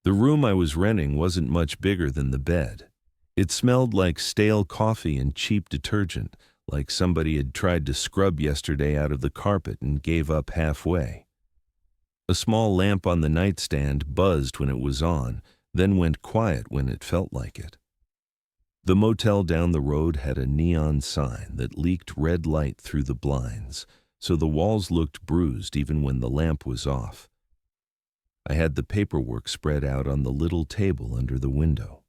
The room I was renting wasn't much bigger than the bed. It smelled like stale coffee and cheap detergent, like somebody had tried to scrub yesterday out of the carpet and gave up halfway. A small lamp on the nightstand buzzed when it was on, then went quiet when it felt like it. The motel down the road had a neon sign that leaked red light through the blinds, so the walls looked bruised even when the lamp was off. I had the paperwork spread out on the little table under the window.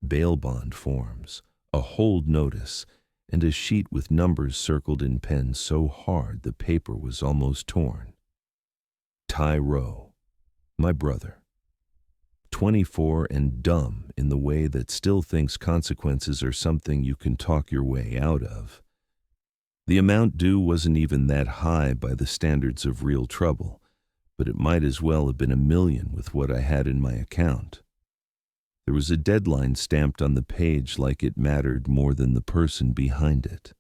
Bail bond forms, a hold notice, and a sheet with numbers circled in pen so hard the paper was almost torn. Ty Rowe, my brother. 24 and dumb in the way that still thinks consequences are something you can talk your way out of. The amount due wasn't even that high by the standards of real trouble, but it might as well have been $1 million with what I had in my account. There was a deadline stamped on the page like it mattered more than the person behind it.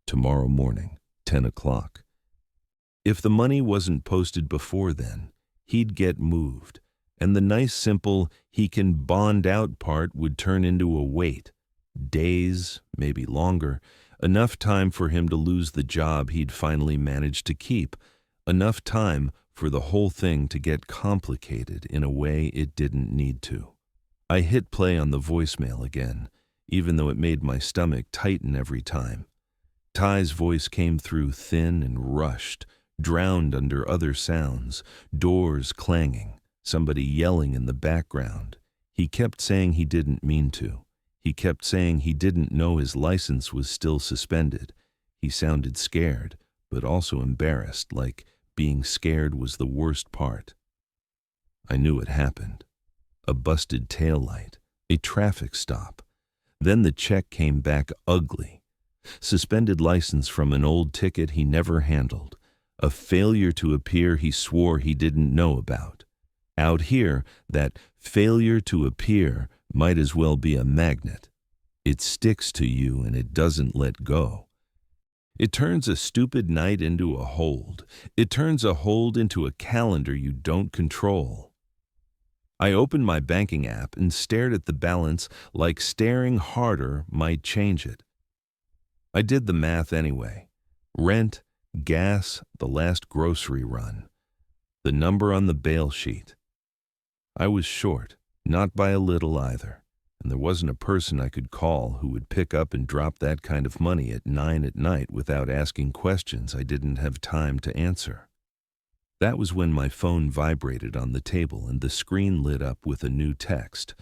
Tomorrow morning, 10 o'clock. If the money wasn't posted before then, he'd get moved, and the nice simple he can bond out part would turn into a wait. Days, maybe longer, enough time for him to lose the job he'd finally managed to keep, enough time for the whole thing to get complicated in a way it didn't need to. I hit play on the voicemail again, even though it made my stomach tighten every time. Ty's voice came through thin and rushed, drowned under other sounds, doors clanging, somebody yelling in the background. He kept saying he didn't mean to. He kept saying he didn't know his license was still suspended. He sounded scared, but also embarrassed, like being scared was the worst part. I knew it happened. A busted taillight, a traffic stop. Then the check came back ugly. Suspended license from an old ticket he never handled. A failure to appear he swore he didn't know about. Out here, that failure to appear might as well be a magnet. It sticks to you and it doesn't let go. It turns a stupid night into a hold. It turns a hold into a calendar you don't control. I opened my banking app and stared at the balance like staring harder might change it. I did the math anyway. Rent, gas, the last grocery run. The number on the bail sheet. I was short, not by a little either, and there wasn't a person I could call who would pick up and drop that kind of money at 9 at night without asking questions I didn't have time to answer. That was when my phone vibrated on the table and the screen lit up with a new text,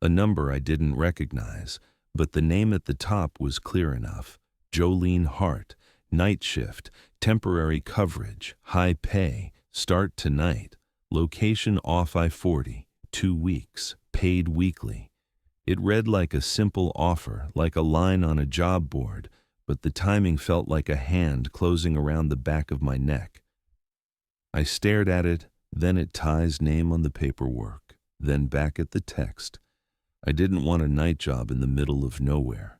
a number I didn't recognize, but the name at the top was clear enough. Jolene Hart, night shift, temporary coverage, high pay, start tonight, location off I-40, 2 weeks, paid weekly. It read like a simple offer, like a line on a job board, but the timing felt like a hand closing around the back of my neck. I stared at it, then at Ty's name on the paperwork, then back at the text. I didn't want a night job in the middle of nowhere.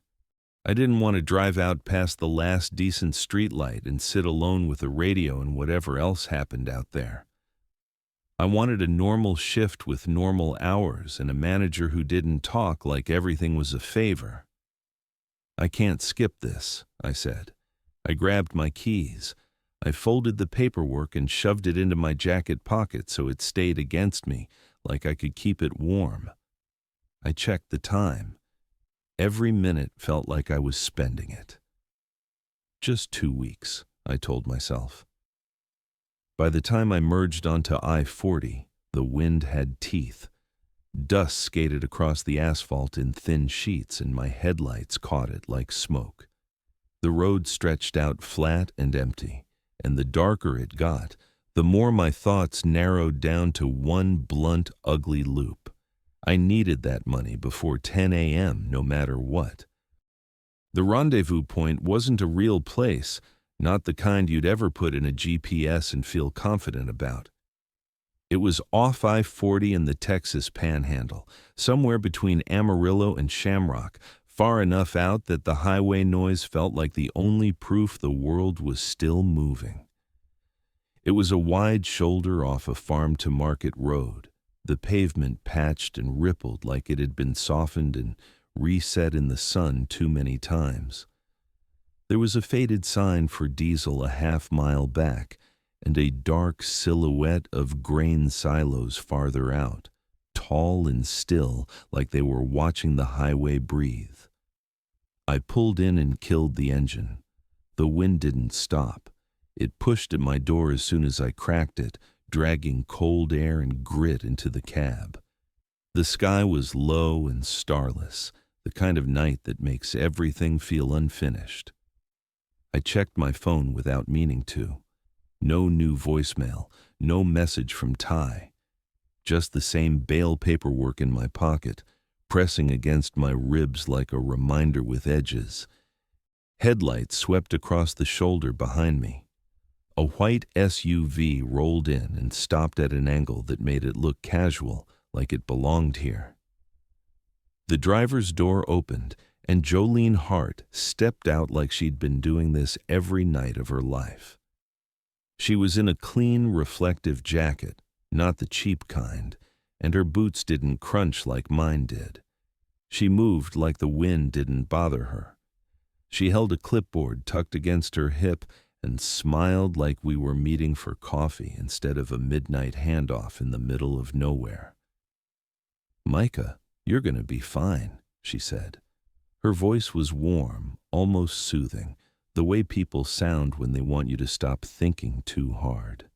I didn't want to drive out past the last decent streetlight and sit alone with a radio and whatever else happened out there. I wanted a normal shift with normal hours and a manager who didn't talk like everything was a favor. I can't skip this, I said. I grabbed my keys. I folded the paperwork and shoved it into my jacket pocket so it stayed against me, like I could keep it warm. I checked the time. Every minute felt like I was spending it. Just 2 weeks, I told myself. By the time I merged onto I-40, the wind had teeth. Dust skated across the asphalt in thin sheets and my headlights caught it like smoke. The road stretched out flat and empty. And the darker it got, the more my thoughts narrowed down to one blunt, ugly loop. I needed that money before 10 a.m. no matter what. The rendezvous point wasn't a real place, not the kind you'd ever put in a GPS and feel confident about. It was off I-40 in the Texas Panhandle, somewhere between Amarillo and Shamrock, far enough out that the highway noise felt like the only proof the world was still moving. It was a wide shoulder off a farm-to-market road. the pavement patched and rippled like it had been softened and reset in the sun too many times. There was a faded sign for diesel a half-mile back, and a dark silhouette of grain silos farther out, tall and still like they were watching the highway breathe. I pulled in and killed the engine. The wind didn't stop. It pushed at my door as soon as I cracked it, dragging cold air and grit into the cab. The sky was low and starless, the kind of night that makes everything feel unfinished. I checked my phone without meaning to. No new voicemail, no message from Ty. Just the same bail paperwork in my pocket, pressing against my ribs like a reminder with edges. Headlights swept across the shoulder behind me. A white SUV rolled in and stopped at an angle that made it look casual, like it belonged here. The driver's door opened, and Jolene Hart stepped out like she'd been doing this every night of her life. She was in a clean, reflective jacket, not the cheap kind, and her boots didn't crunch like mine did. She moved like the wind didn't bother her. She held a clipboard tucked against her hip and smiled like we were meeting for coffee instead of a midnight handoff in the middle of nowhere. "Micah, you're going to be fine," she said. Her voice was warm, almost soothing, the way people sound when they want you to stop thinking too hard.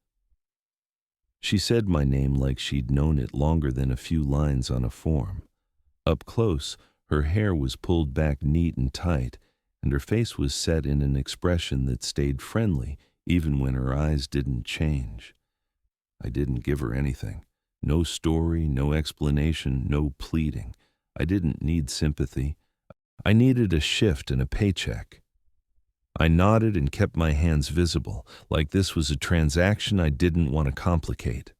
She said my name like she'd known it longer than a few lines on a form. Up close, her hair was pulled back neat and tight, and her face was set in an expression that stayed friendly even when her eyes didn't change. I didn't give her anything. No story, no explanation, no pleading. I didn't need sympathy. I needed a shift and a paycheck. I nodded and kept my hands visible, like this was a transaction I didn't want to complicate.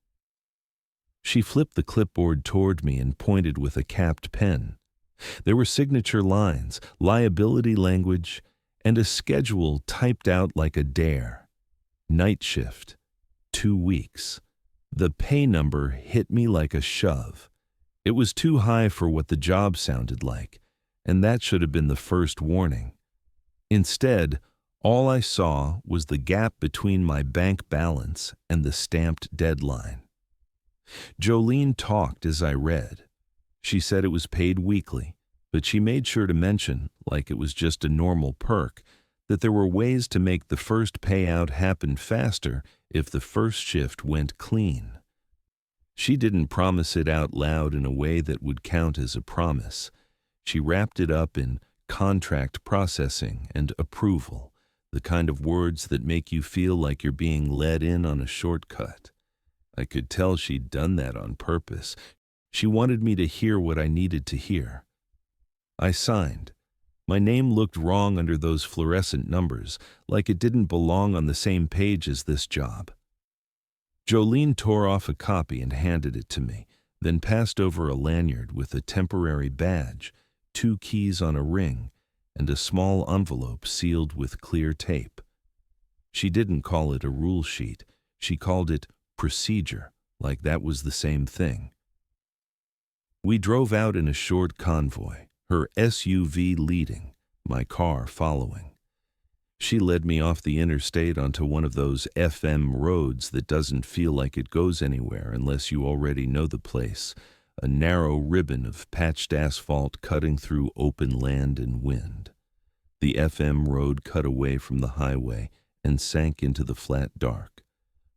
She flipped the clipboard toward me and pointed with a capped pen. There were signature lines, liability language, and a schedule typed out like a dare. Night shift, 2 weeks. The pay number hit me like a shove. It was too high for what the job sounded like, and that should have been the first warning. Instead, all I saw was the gap between my bank balance and the stamped deadline. Jolene talked as I read. She said it was paid weekly, but she made sure to mention, like it was just a normal perk, that there were ways to make the first payout happen faster if the first shift went clean. She didn't promise it out loud in a way that would count as a promise. She wrapped it up in contract processing and approval, the kind of words that make you feel like you're being led in on a shortcut. I could tell she'd done that on purpose. She wanted me to hear what I needed to hear. I signed. My name looked wrong under those fluorescent numbers, like it didn't belong on the same page as this job. Jolene tore off a copy and handed it to me, then passed over a lanyard with a temporary badge, 2 keys on a ring, and a small envelope sealed with clear tape. She didn't call it a rule sheet. She called it procedure, like that was the same thing. We drove out in a short convoy, her SUV leading, my car following. She led me off the interstate onto one of those FM roads that doesn't feel like it goes anywhere unless you already know the place, a narrow ribbon of patched asphalt cutting through open land and wind. The FM road cut away from the highway and sank into the flat dark.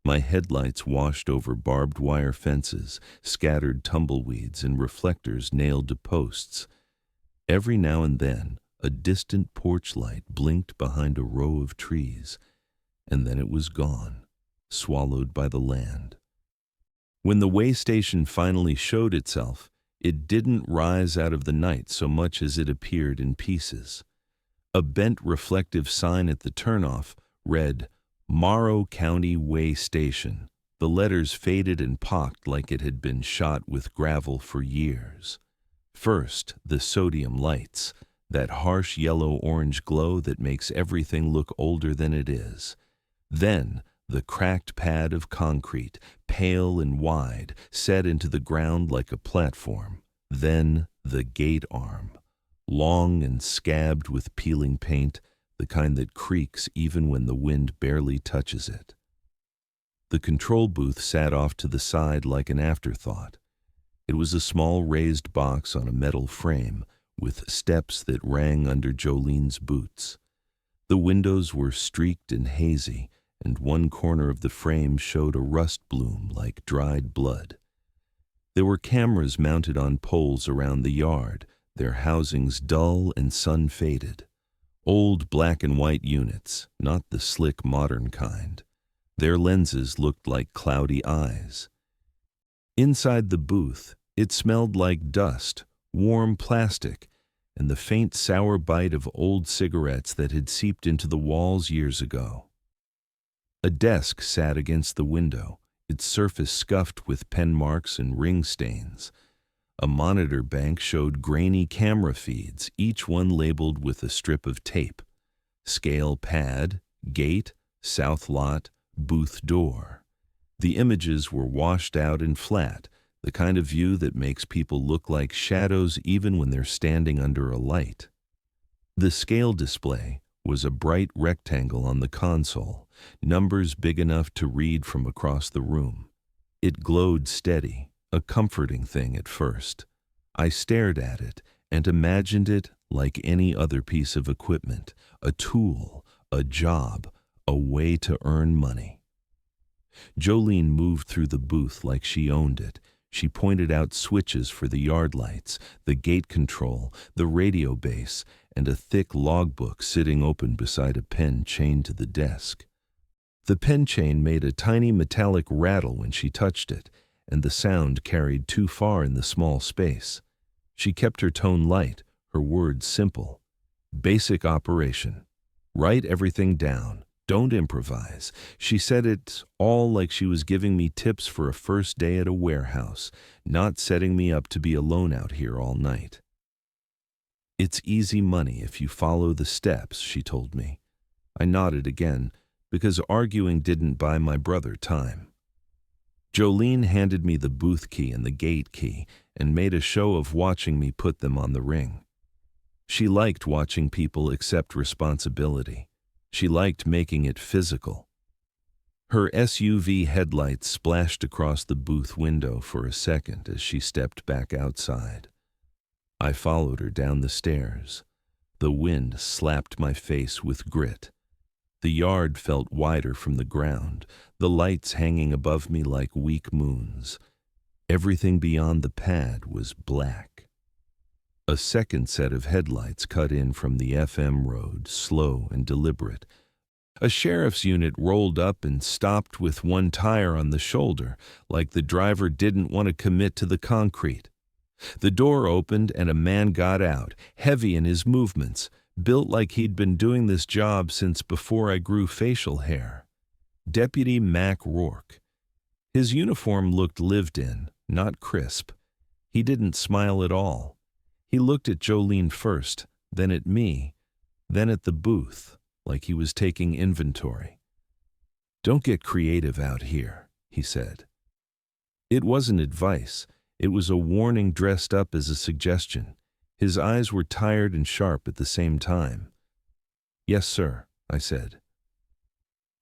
My headlights washed over barbed wire fences, scattered tumbleweeds, and reflectors nailed to posts. Every now and then, a distant porch light blinked behind a row of trees, and then it was gone, swallowed by the land. When the way station finally showed itself, it didn't rise out of the night so much as it appeared in pieces. A bent reflective sign at the turnoff read, Morrow County Way Station. The letters faded and pocked like it had been shot with gravel for years. First, the sodium lights, that harsh yellow-orange glow that makes everything look older than it is. Then, the cracked pad of concrete, pale and wide, set into the ground like a platform. Then the gate arm, long and scabbed with peeling paint, the kind that creaks even when the wind barely touches it. The control booth sat off to the side like an afterthought. It was a small raised box on a metal frame, with steps that rang under Jolene's boots. The windows were streaked and hazy, and one corner of the frame showed a rust bloom like dried blood. There were cameras mounted on poles around the yard, their housings dull and sun-faded. Old black and white units, not the slick modern kind. Their lenses looked like cloudy eyes. Inside the booth, it smelled like dust, warm plastic, and the faint sour bite of old cigarettes that had seeped into the walls years ago. A desk sat against the window, its surface scuffed with pen marks and ring stains. A monitor bank showed grainy camera feeds, each one labeled with a strip of tape. Scale pad, gate, south lot, booth door. The images were washed out and flat, the kind of view that makes people look like shadows even when they're standing under a light. The scale display was a bright rectangle on the console, numbers big enough to read from across the room. It glowed steady, a comforting thing at first. I stared at it and imagined it like any other piece of equipment, a tool, a job, a way to earn money. Jolene moved through the booth like she owned it. She pointed out switches for the yard lights, the gate control, the radio base, and a thick logbook sitting open beside a pen chained to the desk. The pen chain made a tiny metallic rattle when she touched it, and the sound carried too far in the small space. She kept her tone light, her words simple. Basic operation. Write everything down. Don't improvise. She said it all like she was giving me tips for a first day at a warehouse, not setting me up to be alone out here all night. It's easy money if you follow the steps, she told me. I nodded again, because arguing didn't buy my brother time. Jolene handed me the booth key and the gate key and made a show of watching me put them on the ring. She liked watching people accept responsibility. She liked making it physical. Her SUV headlights splashed across the booth window for a second as she stepped back outside. I followed her down the stairs. The wind slapped my face with grit. The yard felt wider from the ground, the lights hanging above me like weak moons. Everything beyond the pad was black. A second set of headlights cut in from the FM road, slow and deliberate. A sheriff's unit rolled up and stopped with one tire on the shoulder, like the driver didn't want to commit to the concrete. The door opened and a man got out, heavy in his movements, built like he'd been doing this job since before I grew facial hair. Deputy Mac Rourke. His uniform looked lived in, not crisp. He didn't smile at all. He looked at Jolene first, then at me, then at the booth, like he was taking inventory. "Don't get creative out here," he said. It wasn't advice. It was a warning dressed up as a suggestion. His eyes were tired and sharp at the same time. "Yes, sir," I said.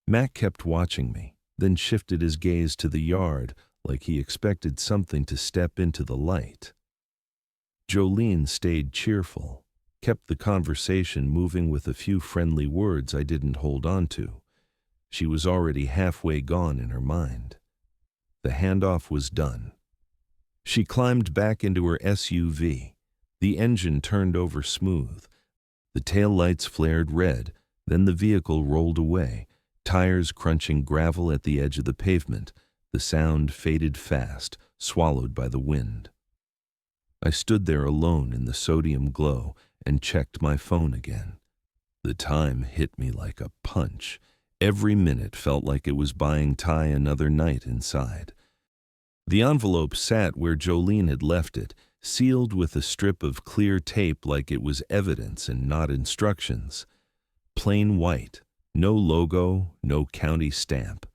Mac kept watching me, then shifted his gaze to the yard like he expected something to step into the light. Jolene stayed cheerful, kept the conversation moving with a few friendly words I didn't hold on to. She was already halfway gone in her mind. The handoff was done. She climbed back into her SUV. The engine turned over smooth. The taillights flared red, then the vehicle rolled away, tires crunching gravel at the edge of the pavement. The sound faded fast, swallowed by the wind. I stood there alone in the sodium glow and checked my phone again. The time hit me like a punch. Every minute felt like it was buying Ty another night inside. The envelope sat where Jolene had left it, sealed with a strip of clear tape like it was evidence and not instructions. Plain white, no logo, no county stamp.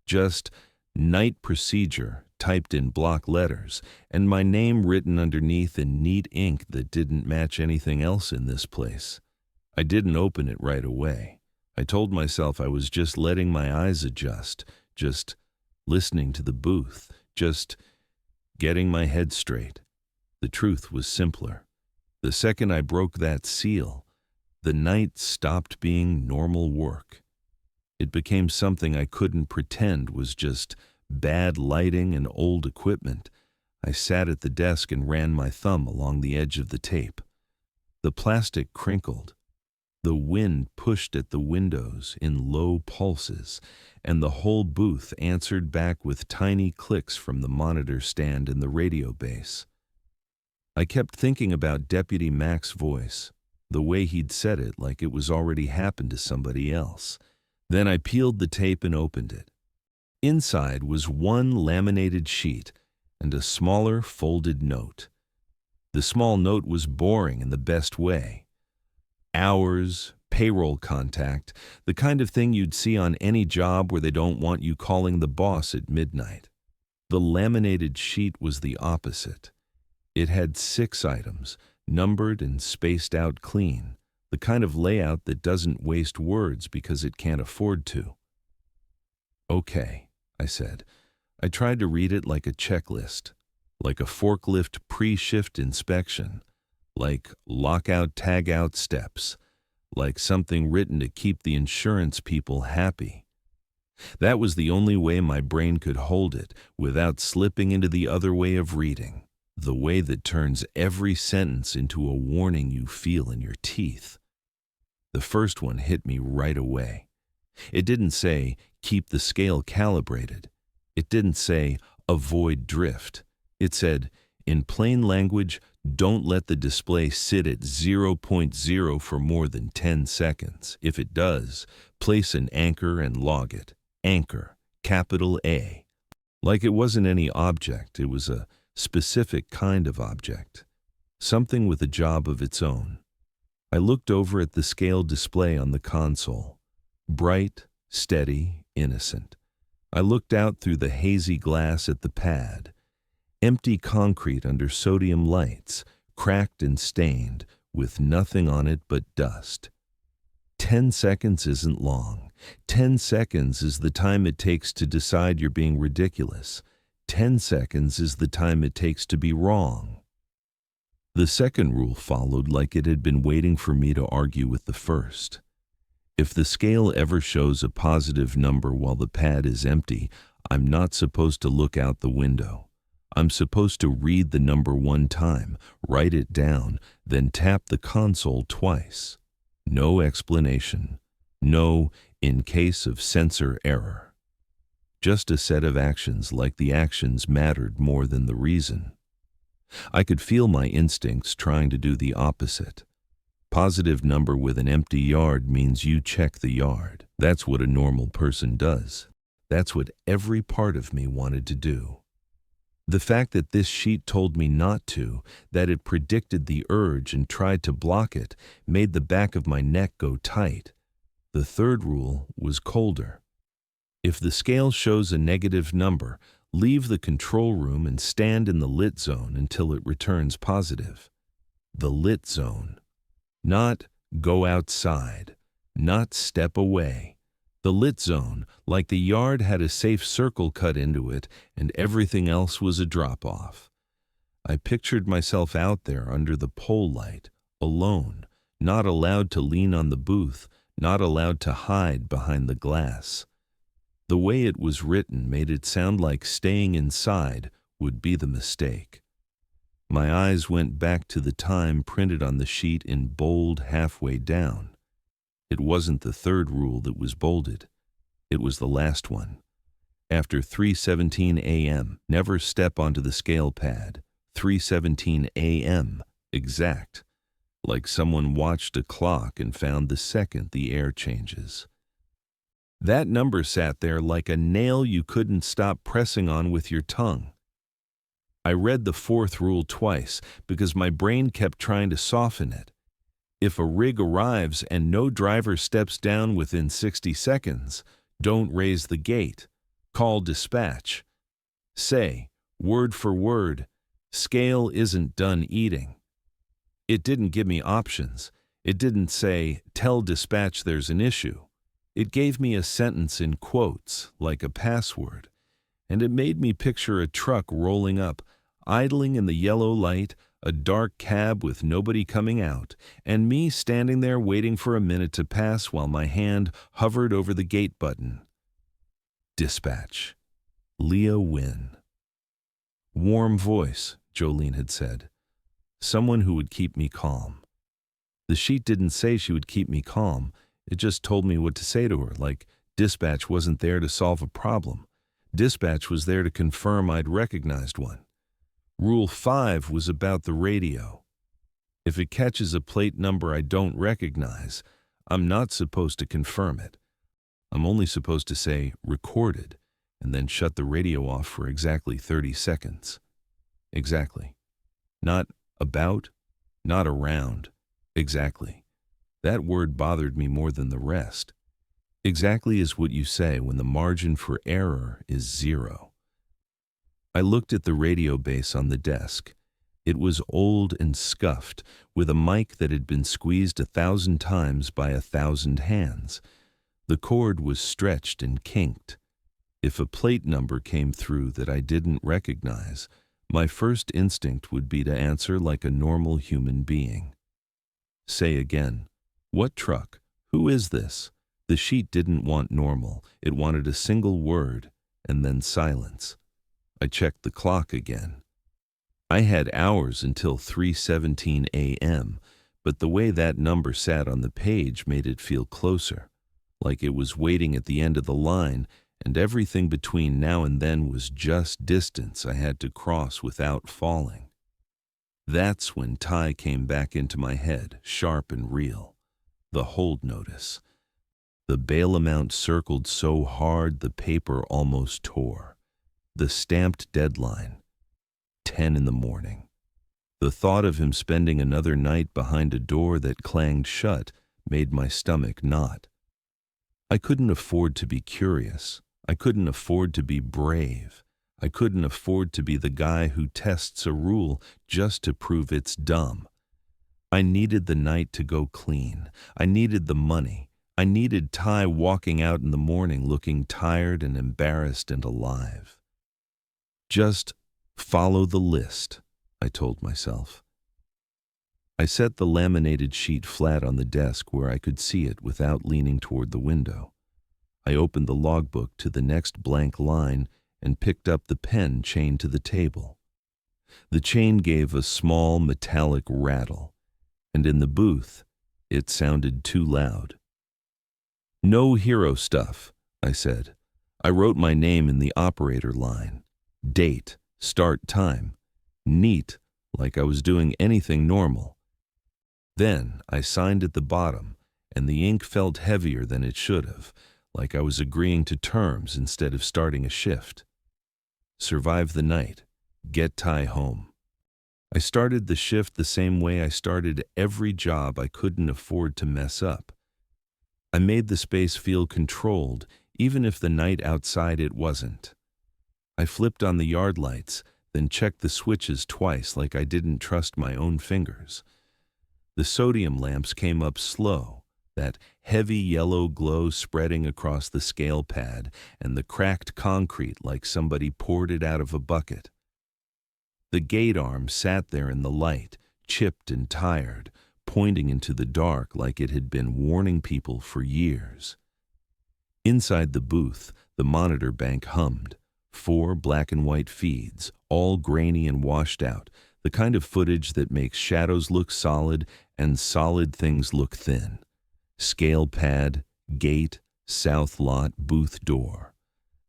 Just night procedure typed in block letters, and my name written underneath in neat ink that didn't match anything else in this place. I didn't open it right away. I told myself I was just letting my eyes adjust, just listening to the booth, just getting my head straight. The truth was simpler. The second I broke that seal, the night stopped being normal work. It became something I couldn't pretend was just bad lighting and old equipment. I sat at the desk and ran my thumb along the edge of the tape. The plastic crinkled. The wind pushed at the windows in low pulses, and the whole booth answered back with tiny clicks from the monitor stand and the radio base. I kept thinking about Deputy Mac's voice, the way he'd said it like it was already happened to somebody else. Then I peeled the tape and opened it. Inside was one laminated sheet and a smaller folded note. The small note was boring in the best way. Hours, payroll contact, the kind of thing you'd see on any job where they don't want you calling the boss at midnight. The laminated sheet was the opposite. It had 6 items, numbered and spaced out clean, the kind of layout that doesn't waste words because it can't afford to. Okay, I said. I tried to read it like a checklist, like a forklift pre-shift inspection, like lockout-tagout steps, like something written to keep the insurance people happy. That was the only way my brain could hold it without slipping into the other way of reading, the way that turns every sentence into a warning you feel in your teeth. The first one hit me right away. It didn't say, keep the scale calibrated. It didn't say, avoid drift. It said, in plain language, don't let the display sit at 0.0 for more than 10 seconds. If it does, place an anchor and log it. Anchor, capital A. Like it wasn't any object, it was a specific kind of object. Something with a job of its own. I looked over at the scale display on the console. Bright, steady, innocent. I looked out through the hazy glass at the pad. Empty concrete under sodium lights, cracked and stained, with nothing on it but dust. 10 seconds isn't long. 10 seconds is the time it takes to decide you're being ridiculous. 10 seconds is the time it takes to be wrong. The second rule followed like it had been waiting for me to argue with the first. If the scale ever shows a positive number while the pad is empty, I'm not supposed to look out the window. I'm supposed to read the number 1 time, write it down, then tap the console twice. No explanation. No, in case of sensor error. Just a set of actions like the actions mattered more than the reason. I could feel my instincts trying to do the opposite. Positive number with an empty yard means you check the yard. That's what a normal person does. That's what every part of me wanted to do. The fact that this sheet told me not to, that it predicted the urge and tried to block it, made the back of my neck go tight. The third rule was colder. If the scale shows a negative number, leave the control room and stand in the lit zone until it returns positive. The lit zone. Not go outside, not step away. The lit zone, like the yard, had a safe circle cut into it, and everything else was a drop-off. I pictured myself out there under the pole light, alone, not allowed to lean on the booth, not allowed to hide behind the glass. The way it was written made it sound like staying inside would be the mistake. My eyes went back to the time printed on the sheet in bold halfway down. It wasn't the third rule that was bolded. It was the last one. After 3:17 a.m., never step onto the scale pad. 3:17 a.m., exact. Like someone watched a clock and found the second the air changes. That number sat there like a nail you couldn't stop pressing on with your tongue. I read the fourth rule twice because my brain kept trying to soften it. If a rig arrives and no driver steps down within 60 seconds, don't raise the gate. Call dispatch. Say, word for word, scale isn't done eating. It didn't give me options. It didn't say, tell dispatch there's an issue. It gave me a sentence in quotes, like a password, and it made me picture a truck rolling up, idling in the yellow light, a dark cab with nobody coming out, and me standing there waiting for a minute to pass while my hand hovered over the gate button. Dispatch. Leah Wynn. Warm voice, Jolene had said. Someone who would keep me calm. The sheet didn't say she would keep me calm. It just told me what to say to her, like dispatch wasn't there to solve a problem. Dispatch was there to confirm I'd recognized one. Rule 5 was about the radio. If it catches a plate number I don't recognize, I'm not supposed to confirm it. I'm only supposed to say recorded and then shut the radio off for exactly 30 seconds. Exactly. Not about, not around. Exactly. That word bothered me more than the rest. Exactly is what you say when the margin for error is 0. I looked at the radio base on the desk. It was old and scuffed, with a mic that had been squeezed 1,000 times by 1,000 hands. The cord was stretched and kinked. If a plate number came through that I didn't recognize, my first instinct would be to answer like a normal human being. Say again, what truck? Who is this? The sheet didn't want normal. It wanted a single word, and then silence. I checked the clock again. I had hours until 3:17 a.m., but the way that number sat on the page made it feel closer, like it was waiting at the end of the line, and everything between now and then was just distance I had to cross without falling. That's when Ty came back into my head, sharp and real. The hold notice. The bail amount circled so hard the paper almost tore. The stamped deadline, 10 in the morning. The thought of him spending another night behind a door that clanged shut made my stomach knot. I couldn't afford to be curious. I couldn't afford to be brave. I couldn't afford to be the guy who tests a rule just to prove it's dumb. I needed the night to go clean. I needed the money. I needed Ty walking out in the morning looking tired and embarrassed and alive. Just follow the list, I told myself. I set the laminated sheet flat on the desk where I could see it without leaning toward the window. I opened the logbook to the next blank line and picked up the pen chained to the table. The chain gave a small metallic rattle, and in the booth, it sounded too loud. No hero stuff, I said. I wrote my name in the operator line. Date, start time. Neat, like I was doing anything normal. Then I signed at the bottom, and the ink felt heavier than it should have, like I was agreeing to terms instead of starting a shift. Survive the night. Get Ty home. I started the shift the same way I started every job I couldn't afford to mess up. I made the space feel controlled, even if the night outside it wasn't. I flipped on the yard lights, then checked the switches twice like I didn't trust my own fingers. The sodium lamps came up slow, that heavy yellow glow spreading across the scale pad and the cracked concrete like somebody poured it out of a bucket. The gate arm sat there in the light, chipped and tired, pointing into the dark like it had been warning people for years. Inside the booth, the monitor bank hummed. 4 black and white feeds, all grainy and washed out, the kind of footage that makes shadows look solid and solid things look thin. Scale pad, gate, south lot, booth door.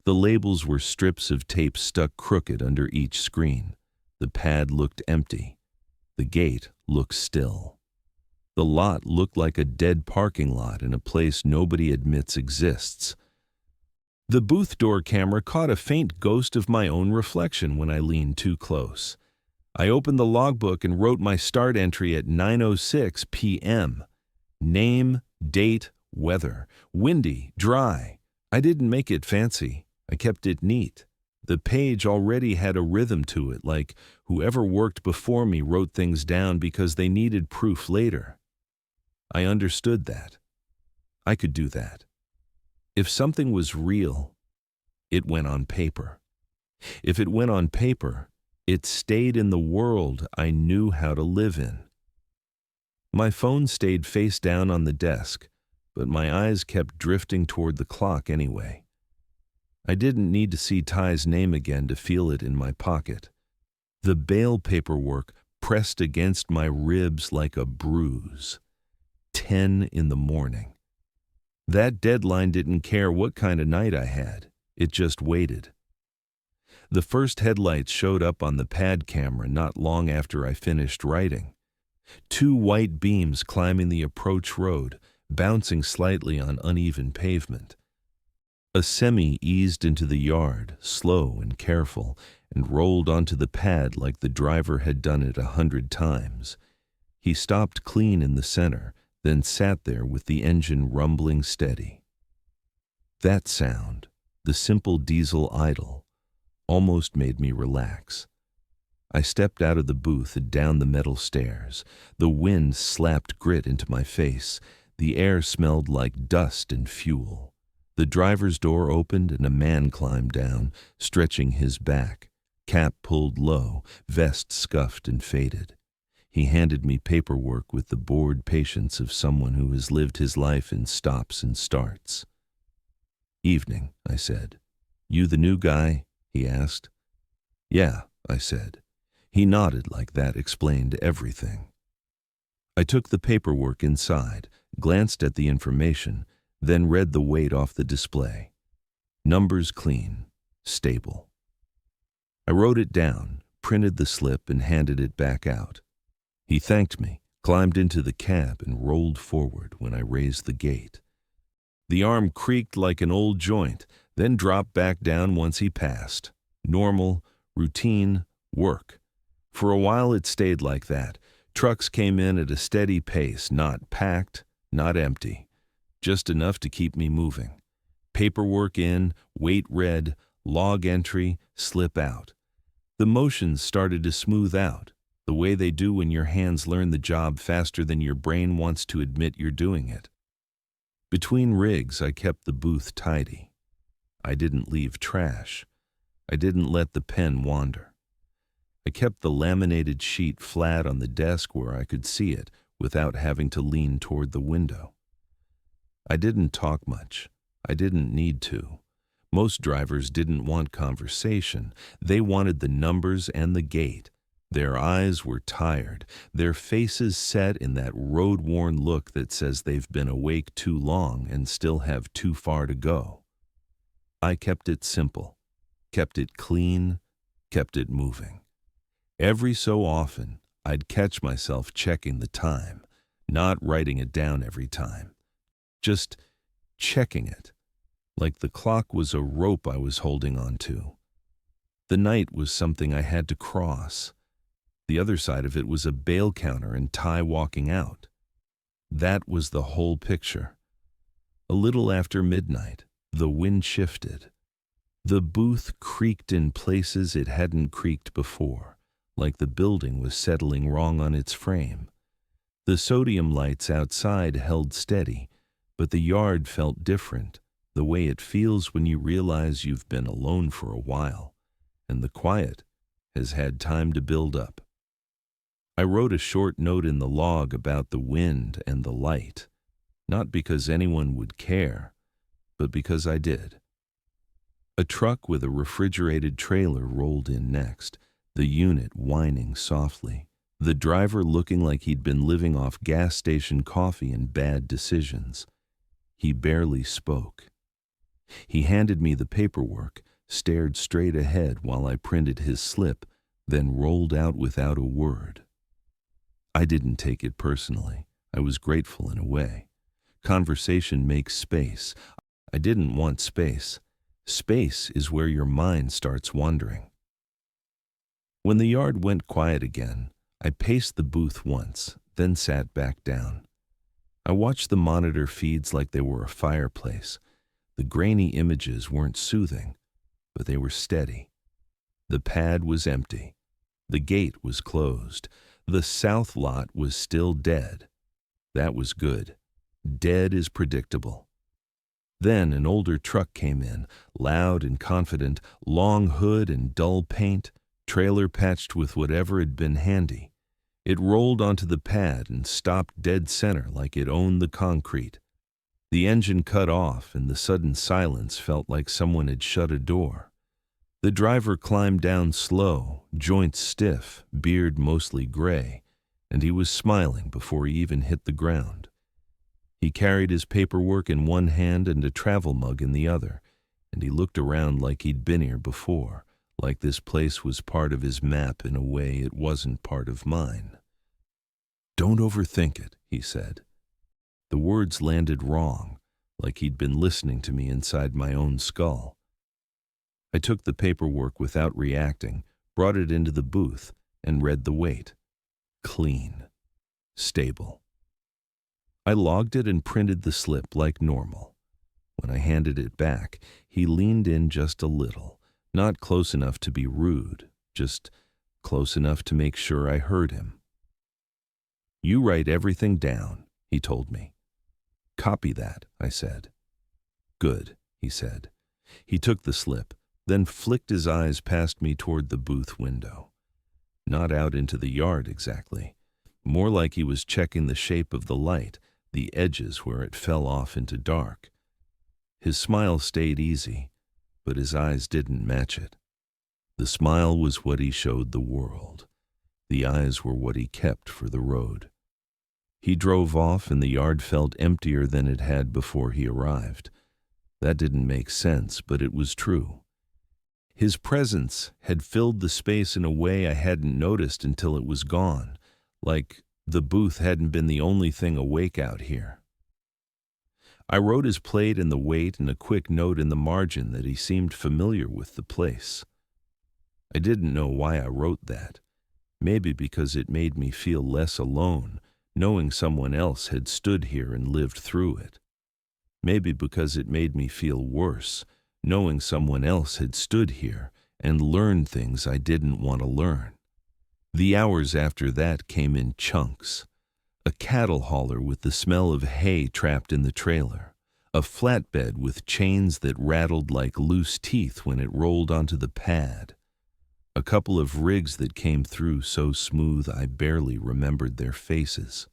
The labels were strips of tape stuck crooked under each screen. The pad looked empty. The gate looked still. The lot looked like a dead parking lot in a place nobody admits exists. The booth door camera caught a faint ghost of my own reflection when I leaned too close. I opened the logbook and wrote my start entry at 9:06 p.m. Name, date, weather. Windy, dry. I didn't make it fancy. I kept it neat. The page already had a rhythm to it, like whoever worked before me wrote things down because they needed proof later. I understood that. I could do that. If something was real, it went on paper. If it went on paper, it stayed in the world I knew how to live in. My phone stayed face down on the desk, but my eyes kept drifting toward the clock anyway. I didn't need to see Ty's name again to feel it in my pocket. The bail paperwork pressed against my ribs like a bruise. 10 in the morning. That deadline didn't care what kind of night I had. It just waited. The first headlights showed up on the pad camera not long after I finished writing. 2 white beams climbing the approach road, bouncing slightly on uneven pavement. A semi eased into the yard, slow and careful, and rolled onto the pad like the driver had done it 100 times. He stopped clean in the center, then sat there with the engine rumbling steady. That sound, the simple diesel idle, almost made me relax. I stepped out of the booth and down the metal stairs. The wind slapped grit into my face. The air smelled like dust and fuel. The driver's door opened and a man climbed down, stretching his back, cap pulled low, vest scuffed and faded. He handed me paperwork with the bored patience of someone who has lived his life in stops and starts. "Evening," I said. "You the new guy?" he asked. "Yeah," I said. He nodded like that explained everything. I took the paperwork inside, glanced at the information, then read the weight off the display. Numbers clean, stable. I wrote it down, printed the slip, and handed it back out. He thanked me, climbed into the cab, and rolled forward when I raised the gate. The arm creaked like an old joint, then dropped back down once he passed. Normal, routine, work. For a while it stayed like that. Trucks came in at a steady pace, not packed, not empty. Just enough to keep me moving. Paperwork in, weight read, log entry, slip out. The motions started to smooth out, the way they do when your hands learn the job faster than your brain wants to admit you're doing it. Between rigs, I kept the booth tidy. I didn't leave trash. I didn't let the pen wander. I kept the laminated sheet flat on the desk where I could see it without having to lean toward the window. I didn't talk much. I didn't need to. Most drivers didn't want conversation. They wanted the numbers and the gate. Their eyes were tired, their faces set in that road-worn look that says they've been awake too long and still have too far to go. I kept it simple, kept it clean, kept it moving. Every so often, I'd catch myself checking the time, not writing it down every time, just checking it, like the clock was a rope I was holding on to. The night was something I had to cross. The other side of it was a bail counter and Ty walking out. That was the whole picture. A little after midnight, the wind shifted. The booth creaked in places it hadn't creaked before, like the building was settling wrong on its frame. The sodium lights outside held steady, but the yard felt different, the way it feels when you realize you've been alone for a while, and the quiet has had time to build up. I wrote a short note in the log about the wind and the light, not because anyone would care, but because I did. A truck with a refrigerated trailer rolled in next, the unit whining softly, the driver looking like he'd been living off gas station coffee and bad decisions. He barely spoke. He handed me the paperwork, stared straight ahead while I printed his slip, then rolled out without a word. I didn't take it personally. I was grateful in a way. Conversation makes space. I didn't want space. Space is where your mind starts wandering. When the yard went quiet again, I paced the booth once, then sat back down. I watched the monitor feeds like they were a fireplace. The grainy images weren't soothing. but they were steady. The pad was empty. The gate was closed. The south lot was still dead. That was good. Dead is predictable. Then an older truck came in, loud and confident, long hood and dull paint, trailer patched with whatever had been handy. It rolled onto the pad and stopped dead center like it owned the concrete. The engine cut off, and the sudden silence felt like someone had shut a door. The driver climbed down slow, joints stiff, beard mostly gray, and he was smiling before he even hit the ground. He carried his paperwork in one hand and a travel mug in the other, and he looked around like he'd been here before, like this place was part of his map in a way it wasn't part of mine. "Don't overthink it," he said. The words landed wrong, like he'd been listening to me inside my own skull. I took the paperwork without reacting, brought it into the booth, and read the weight. Clean. Stable. I logged it and printed the slip like normal. When I handed it back, he leaned in just a little, not close enough to be rude, just close enough to make sure I heard him. "You write everything down," he told me. "Copy that," I said. "Good," he said. He took the slip, then flicked his eyes past me toward the booth window. Not out into the yard exactly, more like he was checking the shape of the light, the edges where it fell off into dark. His smile stayed easy, but his eyes didn't match it. The smile was what he showed the world. The eyes were what he kept for the road. He drove off and the yard felt emptier than it had before he arrived. That didn't make sense, but it was true. His presence had filled the space in a way I hadn't noticed until it was gone, like the booth hadn't been the only thing awake out here. I wrote his plate and the weight and a quick note in the margin that he seemed familiar with the place. I didn't know why I wrote that. Maybe because it made me feel less alone, knowing someone else had stood here and lived through it. Maybe because it made me feel worse, knowing someone else had stood here and learned things I didn't want to learn. The hours after that came in chunks. A cattle hauler with the smell of hay trapped in the trailer. A flatbed with chains that rattled like loose teeth when it rolled onto the pad. A couple of rigs that came through so smooth I barely remembered their faces.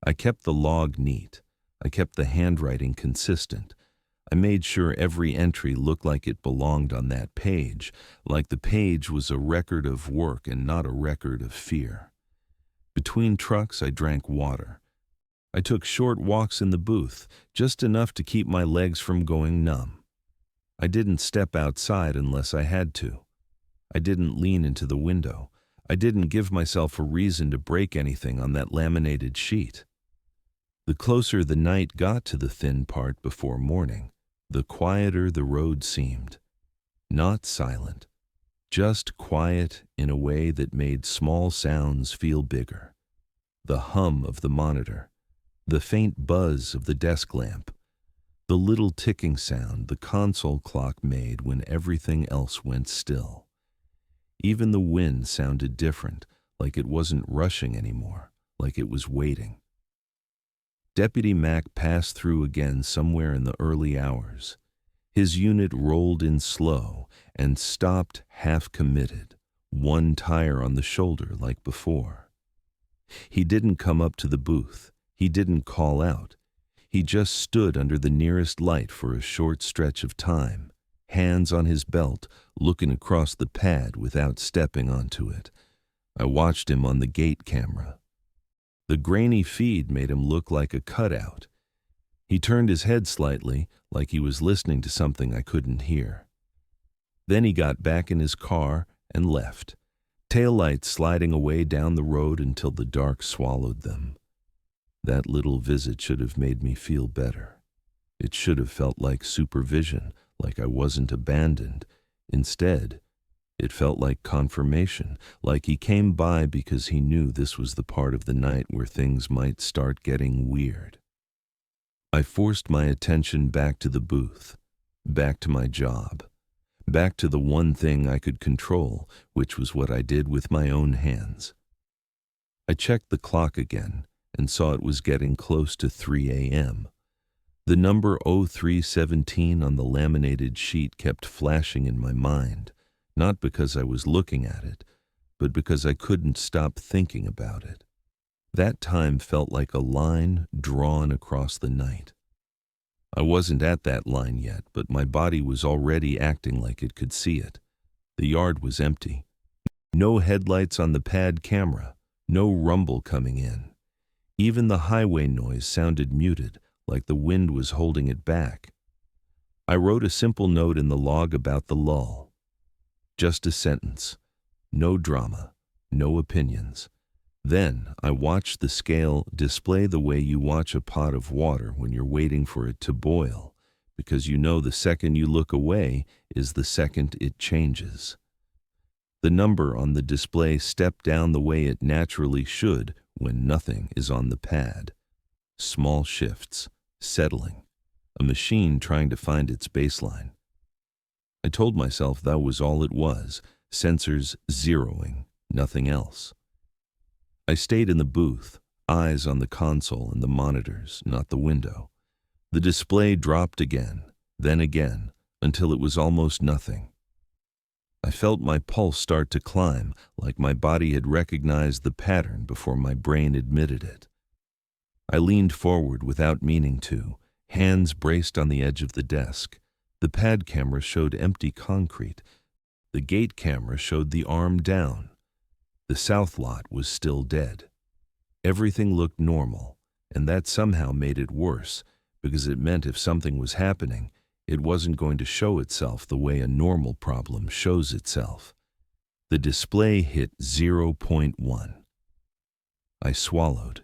I kept the log neat. I kept the handwriting consistent. I made sure every entry looked like it belonged on that page, like the page was a record of work and not a record of fear. Between trucks, I drank water. I took short walks in the booth, just enough to keep my legs from going numb. I didn't step outside unless I had to. I didn't lean into the window. I didn't give myself a reason to break anything on that laminated sheet. The closer the night got to the thin part before morning, the quieter the road seemed. Not silent, just quiet in a way that made small sounds feel bigger. The hum of the monitor, the faint buzz of the desk lamp, the little ticking sound the console clock made when everything else went still. Even the wind sounded different, like it wasn't rushing anymore, like it was waiting. Deputy Mac passed through again somewhere in the early hours. His unit rolled in slow and stopped half-committed, one tire on the shoulder like before. He didn't come up to the booth. He didn't call out. He just stood under the nearest light for a short stretch of time, hands on his belt, looking across the pad without stepping onto it. I watched him on the gate camera. The grainy feed made him look like a cutout. He turned his head slightly, like he was listening to something I couldn't hear. Then he got back in his car and left, taillights sliding away down the road until the dark swallowed them. That little visit should have made me feel better. It should have felt like supervision, like I wasn't abandoned. Instead, it felt like confirmation, like he came by because he knew this was the part of the night where things might start getting weird. I forced my attention back to the booth, back to my job, Back to the one thing I could control, which was what I did with my own hands. I checked the clock again and saw it was getting close to 3 a.m. The number 0317 on the laminated sheet kept flashing in my mind, not because I was looking at it, but because I couldn't stop thinking about it. That time felt like a line drawn across the night. I wasn't at that line yet, but my body was already acting like it could see it. The yard was empty. No headlights on the pad camera, no rumble coming in. Even the highway noise sounded muted, like the wind was holding it back. I wrote a simple note in the log about the lull. Just a sentence. No drama, no opinions. Then I watched the scale display the way you watch a pot of water when you're waiting for it to boil, because you know the second you look away is the second it changes. The number on the display stepped down the way it naturally should when nothing is on the pad. Small shifts, settling, a machine trying to find its baseline. I told myself that was all it was, sensors zeroing, nothing else. I stayed in the booth, eyes on the console and the monitors, not the window. The display dropped again, then again, until it was almost nothing. I felt my pulse start to climb, like my body had recognized the pattern before my brain admitted it. I leaned forward without meaning to, hands braced on the edge of the desk. The pad camera showed empty concrete. The gate camera showed the arm down. The south lot was still dead. Everything looked normal, and that somehow made it worse, because it meant if something was happening, it wasn't going to show itself the way a normal problem shows itself. The display hit 0.1. I swallowed.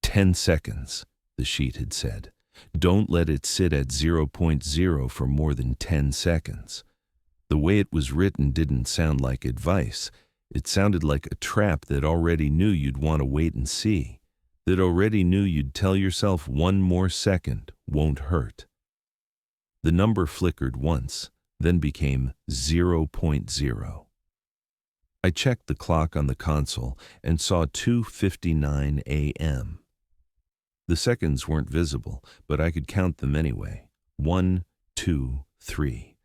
10 seconds, the sheet had said. Don't let it sit at 0.0 for more than 10 seconds. The way it was written didn't sound like advice. It sounded like a trap that already knew you'd want to wait and see, that already knew you'd tell yourself one more second won't hurt. The number flickered once, then became 0.0. I checked the clock on the console and saw 2:59 a.m. The seconds weren't visible, but I could count them anyway. 1, 2, 3.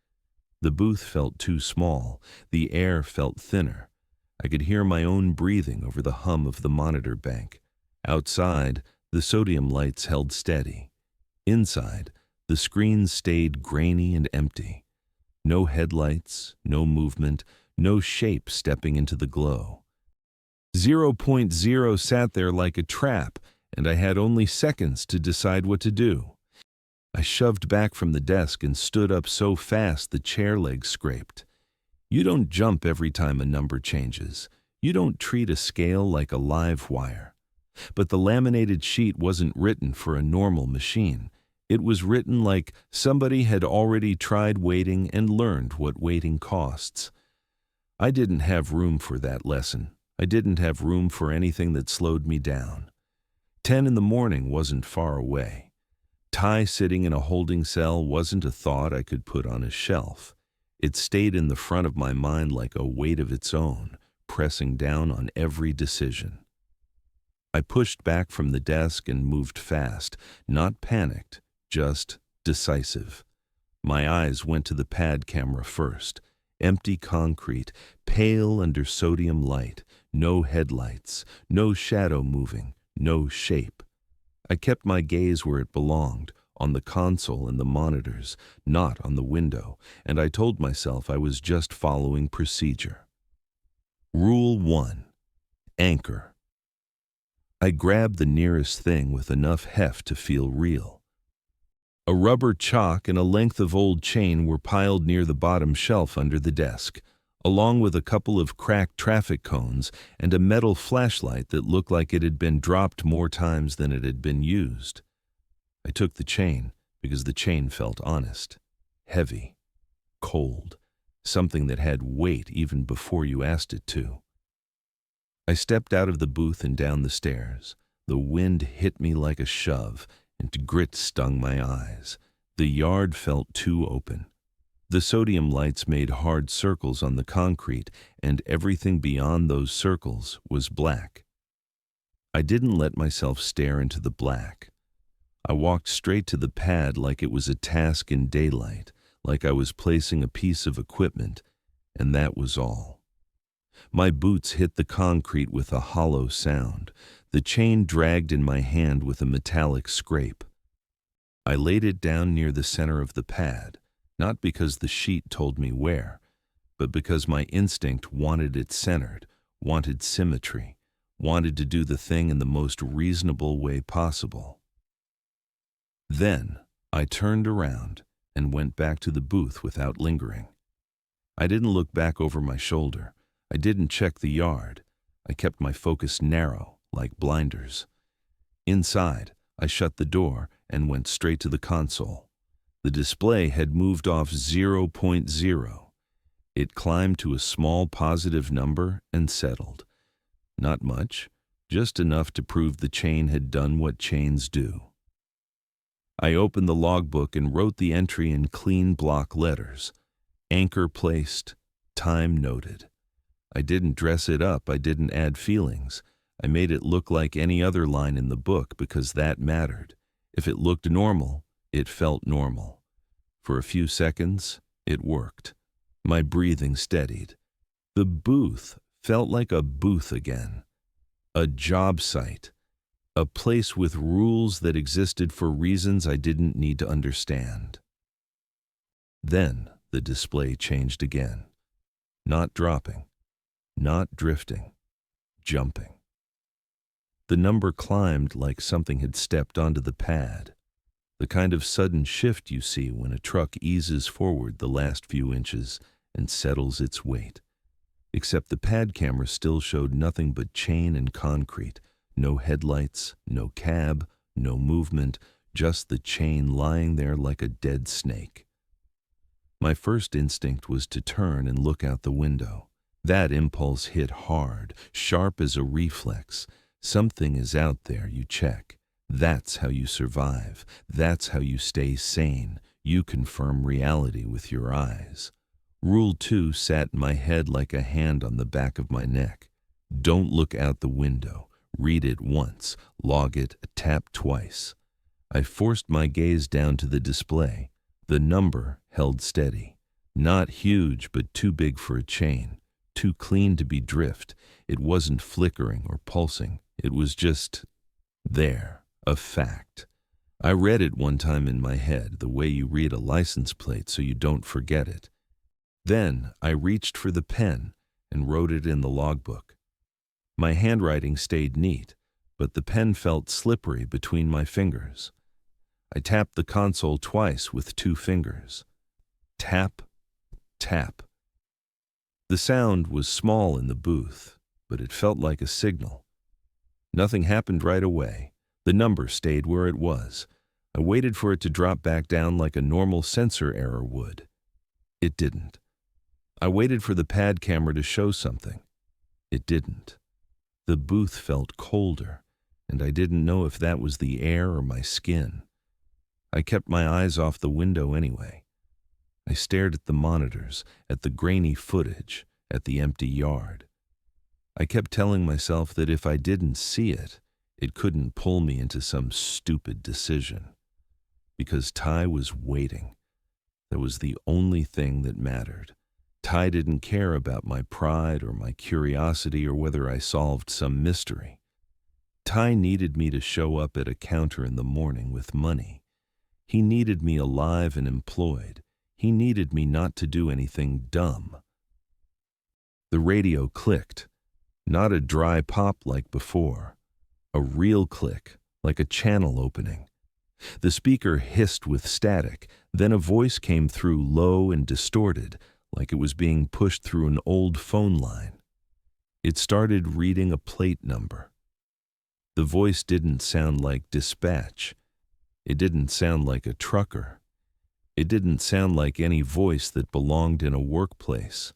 The booth felt too small. The air felt thinner. I could hear my own breathing over the hum of the monitor bank. Outside, the sodium lights held steady. Inside, the screen stayed grainy and empty. No headlights, no movement, no shape stepping into the glow. 0.0 sat there like a trap, and I had only seconds to decide what to do. I shoved back from the desk and stood up so fast the chair legs scraped. You don't jump every time a number changes. You don't treat a scale like a live wire. But the laminated sheet wasn't written for a normal machine. It was written like somebody had already tried waiting and learned what waiting costs. I didn't have room for that lesson. I didn't have room for anything that slowed me down. 10 in the morning wasn't far away. Ty sitting in a holding cell wasn't a thought I could put on a shelf. It stayed in the front of my mind like a weight of its own, pressing down on every decision. I pushed back from the desk and moved fast, not panicked, just decisive. My eyes went to the pad camera first. Empty concrete, pale under sodium light, no headlights, no shadow moving, no shape. I kept my gaze where it belonged, on the console and the monitors, not on the window, and I told myself I was just following procedure. Rule 1. Anchor. I grabbed the nearest thing with enough heft to feel real. A rubber chalk and a length of old chain were piled near the bottom shelf under the desk, along with a couple of cracked traffic cones and a metal flashlight that looked like it had been dropped more times than it had been used. I took the chain because the chain felt honest, heavy, cold, something that had weight even before you asked it to. I stepped out of the booth and down the stairs. The wind hit me like a shove, and grit stung my eyes. The yard felt too open. The sodium lights made hard circles on the concrete, and everything beyond those circles was black. I didn't let myself stare into the black. I walked straight to the pad like it was a task in daylight, like I was placing a piece of equipment, and that was all. My boots hit the concrete with a hollow sound. The chain dragged in my hand with a metallic scrape. I laid it down near the center of the pad, not because the sheet told me where, but because my instinct wanted it centered, wanted symmetry, wanted to do the thing in the most reasonable way possible. Then I turned around and went back to the booth without lingering. I didn't look back over my shoulder. I didn't check the yard. I kept my focus narrow, like blinders. Inside, I shut the door and went straight to the console. The display had moved off 0.0. It climbed to a small positive number and settled. Not much, just enough to prove the chain had done what chains do. I opened the logbook and wrote the entry in clean block letters. Anchor placed, time noted. I didn't dress it up, I didn't add feelings. I made it look like any other line in the book because that mattered. If it looked normal, it felt normal. For a few seconds, it worked. My breathing steadied. The booth felt like a booth again. A job site. A place with rules that existed for reasons I didn't need to understand. Then the display changed again. Not dropping. Not drifting. Jumping. The number climbed like something had stepped onto the pad. The kind of sudden shift you see when a truck eases forward the last few inches and settles its weight. Except the pad camera still showed nothing but chain and concrete. No headlights, no cab, no movement, just the chain lying there like a dead snake. My first instinct was to turn and look out the window. That impulse hit hard, sharp as a reflex. Something is out there, you check. That's how you survive. That's how you stay sane. You confirm reality with your eyes. Rule 2 sat in my head like a hand on the back of my neck. Don't look out the window. Read it once, log it, tap twice. I forced my gaze down to the display. The number held steady. Not huge, but too big for a chain. Too clean to be drift. It wasn't flickering or pulsing. It was just there, a fact. I read it one time in my head, the way you read a license plate so you don't forget it. Then I reached for the pen and wrote it in the logbook. My handwriting stayed neat, but the pen felt slippery between my fingers. I tapped the console twice with 2 fingers. Tap, tap. The sound was small in the booth, but it felt like a signal. Nothing happened right away. The number stayed where it was. I waited for it to drop back down like a normal sensor error would. It didn't. I waited for the pad camera to show something. It didn't. The booth felt colder, and I didn't know if that was the air or my skin. I kept my eyes off the window anyway. I stared at the monitors, at the grainy footage, at the empty yard. I kept telling myself that if I didn't see it, it couldn't pull me into some stupid decision. Because Ty was waiting. That was the only thing that mattered. Ty didn't care about my pride or my curiosity or whether I solved some mystery. Ty needed me to show up at a counter in the morning with money. He needed me alive and employed. He needed me not to do anything dumb. The radio clicked. Not a dry pop like before. A real click, like a channel opening. The speaker hissed with static, then a voice came through low and distorted, like it was being pushed through an old phone line. It started reading a plate number. The voice didn't sound like dispatch. It didn't sound like a trucker. It didn't sound like any voice that belonged in a workplace.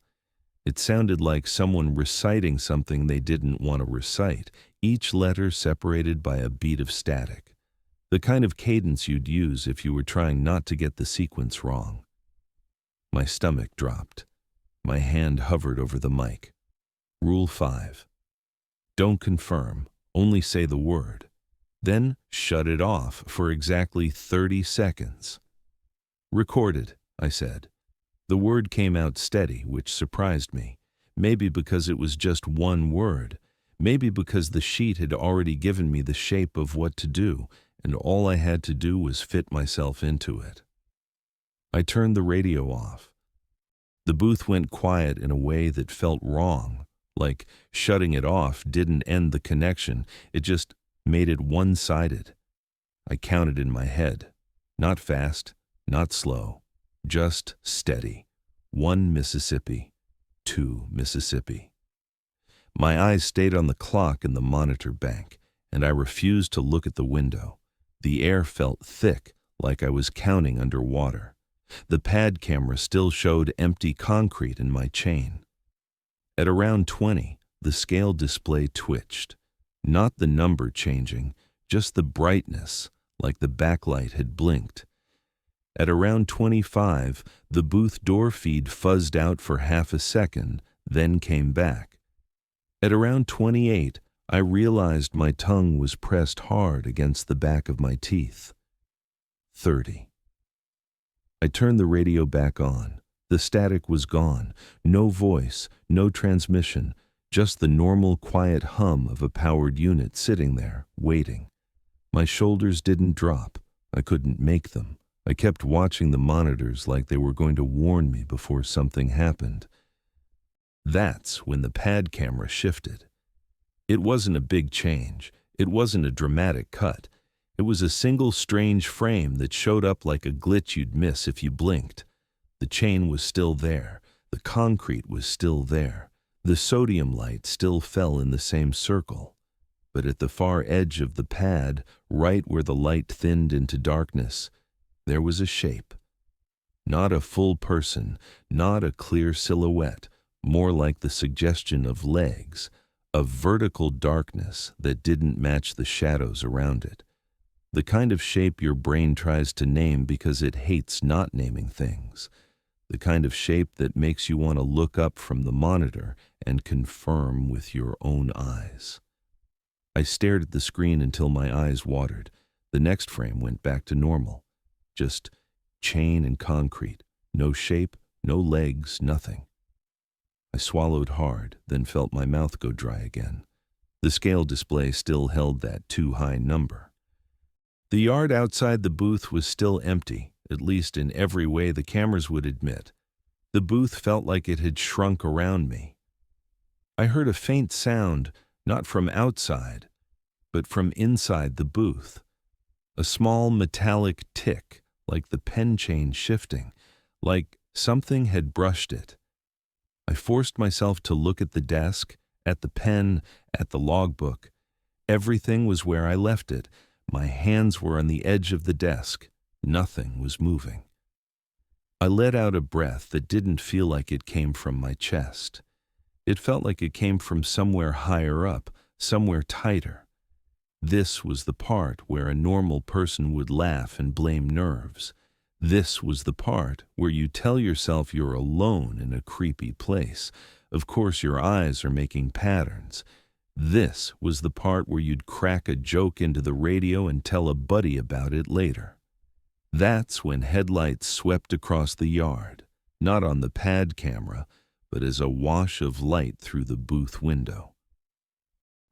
It sounded like someone reciting something they didn't want to recite, each letter separated by a beat of static. The kind of cadence you'd use if you were trying not to get the sequence wrong. My stomach dropped. My hand hovered over the mic. Rule 5. Don't confirm, only say the word. Then shut it off for exactly 30 seconds. Recorded, I said. The word came out steady, which surprised me. Maybe because it was just one word. Maybe because the sheet had already given me the shape of what to do, and all I had to do was fit myself into it. I turned the radio off. The booth went quiet in a way that felt wrong, like shutting it off didn't end the connection, it just made it one-sided. I counted in my head. Not fast, not slow, just steady. 1 Mississippi, 2 Mississippi. My eyes stayed on the clock in the monitor bank, and I refused to look at the window. The air felt thick, like I was counting underwater. The pad camera still showed empty concrete in my chain. At around 20, the scale display twitched. Not the number changing, just the brightness, like the backlight had blinked. At around 25, the booth door feed fuzzed out for half a second, then came back. At around 28, I realized my tongue was pressed hard against the back of my teeth. 30. I turned the radio back on. The static was gone. No voice, no transmission, just the normal quiet hum of a powered unit sitting there, waiting. My shoulders didn't drop. I couldn't make them. I kept watching the monitors like they were going to warn me before something happened. That's when the pad camera shifted. It wasn't a big change. It wasn't a dramatic cut. It was a single strange frame that showed up like a glitch you'd miss if you blinked. The chain was still there. The concrete was still there. The sodium light still fell in the same circle. But at the far edge of the pad, right where the light thinned into darkness, there was a shape. Not a full person, not a clear silhouette, more like the suggestion of legs, of vertical darkness that didn't match the shadows around it. The kind of shape your brain tries to name because it hates not naming things. The kind of shape that makes you want to look up from the monitor and confirm with your own eyes. I stared at the screen until my eyes watered. The next frame went back to normal. Just chain and concrete. No shape, no legs, nothing. I swallowed hard, then felt my mouth go dry again. The scale display still held that too high number. The yard outside the booth was still empty, at least in every way the cameras would admit. The booth felt like it had shrunk around me. I heard a faint sound, not from outside, but from inside the booth. A small metallic tick, like the pen chain shifting, like something had brushed it. I forced myself to look at the desk, at the pen, at the logbook. Everything was where I left it. My hands were on the edge of the desk. Nothing was moving. I let out a breath that didn't feel like it came from my chest. It felt like it came from somewhere higher up, somewhere tighter. This was the part where a normal person would laugh and blame nerves. This was the part where you tell yourself you're alone in a creepy place. Of course, your eyes are making patterns. This was the part where you'd crack a joke into the radio and tell a buddy about it later. That's when headlights swept across the yard, not on the pad camera, but as a wash of light through the booth window.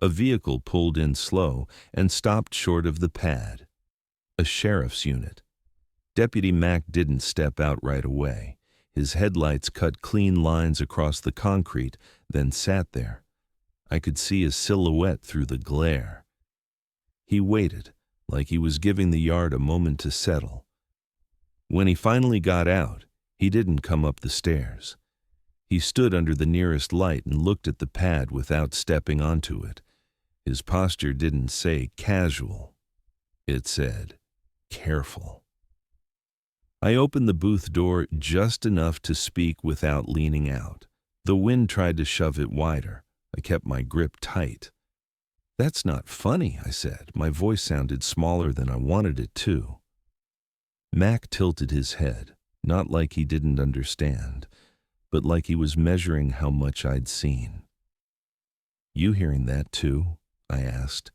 A vehicle pulled in slow and stopped short of the pad. A sheriff's unit. Deputy Mack didn't step out right away. His headlights cut clean lines across the concrete, then sat there. I could see his silhouette through the glare. He waited, like he was giving the yard a moment to settle. When he finally got out, he didn't come up the stairs. He stood under the nearest light and looked at the pad without stepping onto it. His posture didn't say casual. It said careful. I opened the booth door just enough to speak without leaning out. The wind tried to shove it wider. I kept my grip tight. "That's not funny," I said. My voice sounded smaller than I wanted it to. Mac tilted his head. Not like he didn't understand, but like he was measuring how much I'd seen. "You hearing that too?" I asked.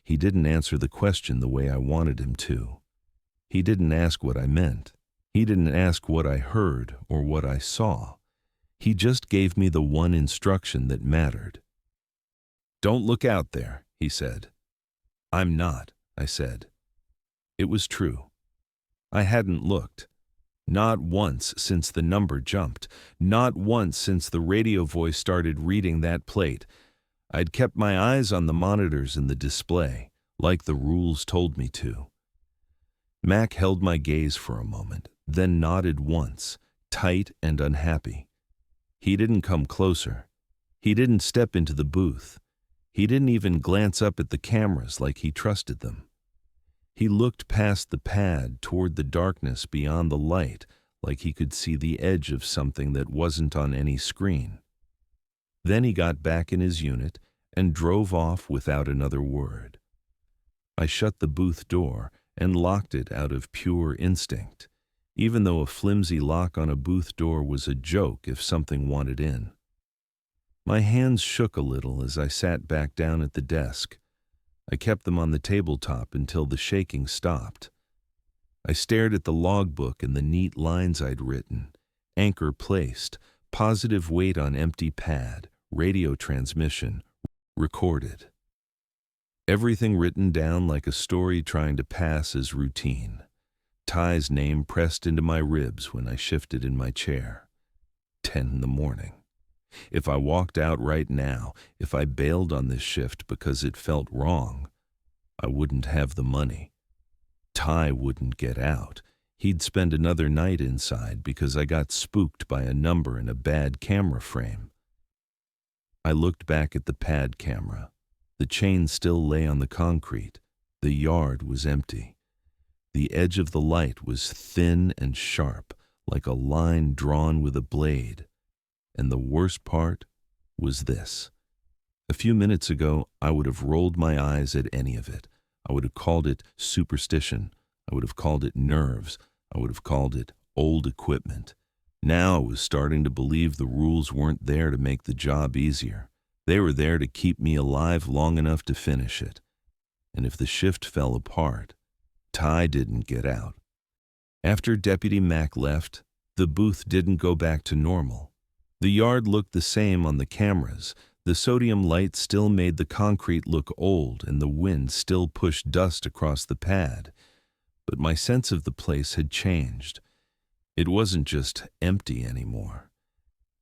He didn't answer the question the way I wanted him to. He didn't ask what I meant. He didn't ask what I heard or what I saw. He just gave me the one instruction that mattered. "Don't look out there," he said. "I'm not," I said. It was true. I hadn't looked. Not once since the number jumped. Not once since the radio voice started reading that plate. I'd kept my eyes on the monitors in the display, like the rules told me to. Mac held my gaze for a moment, then nodded once, tight and unhappy. He didn't come closer. He didn't step into the booth. He didn't even glance up at the cameras like he trusted them. He looked past the pad toward the darkness beyond the light, like he could see the edge of something that wasn't on any screen. Then he got back in his unit and drove off without another word. I shut the booth door and locked it out of pure instinct, even though a flimsy lock on a booth door was a joke if something wanted in. My hands shook a little as I sat back down at the desk. I kept them on the tabletop until the shaking stopped. I stared at the logbook and the neat lines I'd written. Anchor placed, positive weight on empty pad, radio transmission, recorded. Everything written down like a story trying to pass as routine. Ty's name pressed into my ribs when I shifted in my chair. 10 in the morning. If I walked out right now, if I bailed on this shift because it felt wrong, I wouldn't have the money. Ty wouldn't get out. He'd spend another night inside because I got spooked by a number in a bad camera frame. I looked back at the pad camera. The chain still lay on the concrete. The yard was empty. The edge of the light was thin and sharp, like a line drawn with a blade. And the worst part was this. A few minutes ago, I would have rolled my eyes at any of it. I would have called it superstition. I would have called it nerves. I would have called it old equipment. Now I was starting to believe the rules weren't there to make the job easier. They were there to keep me alive long enough to finish it. And if the shift fell apart, Ty didn't get out. After Deputy Mac left, the booth didn't go back to normal. The yard looked the same on the cameras. The sodium light still made the concrete look old, and the wind still pushed dust across the pad. But my sense of the place had changed. It wasn't just empty anymore.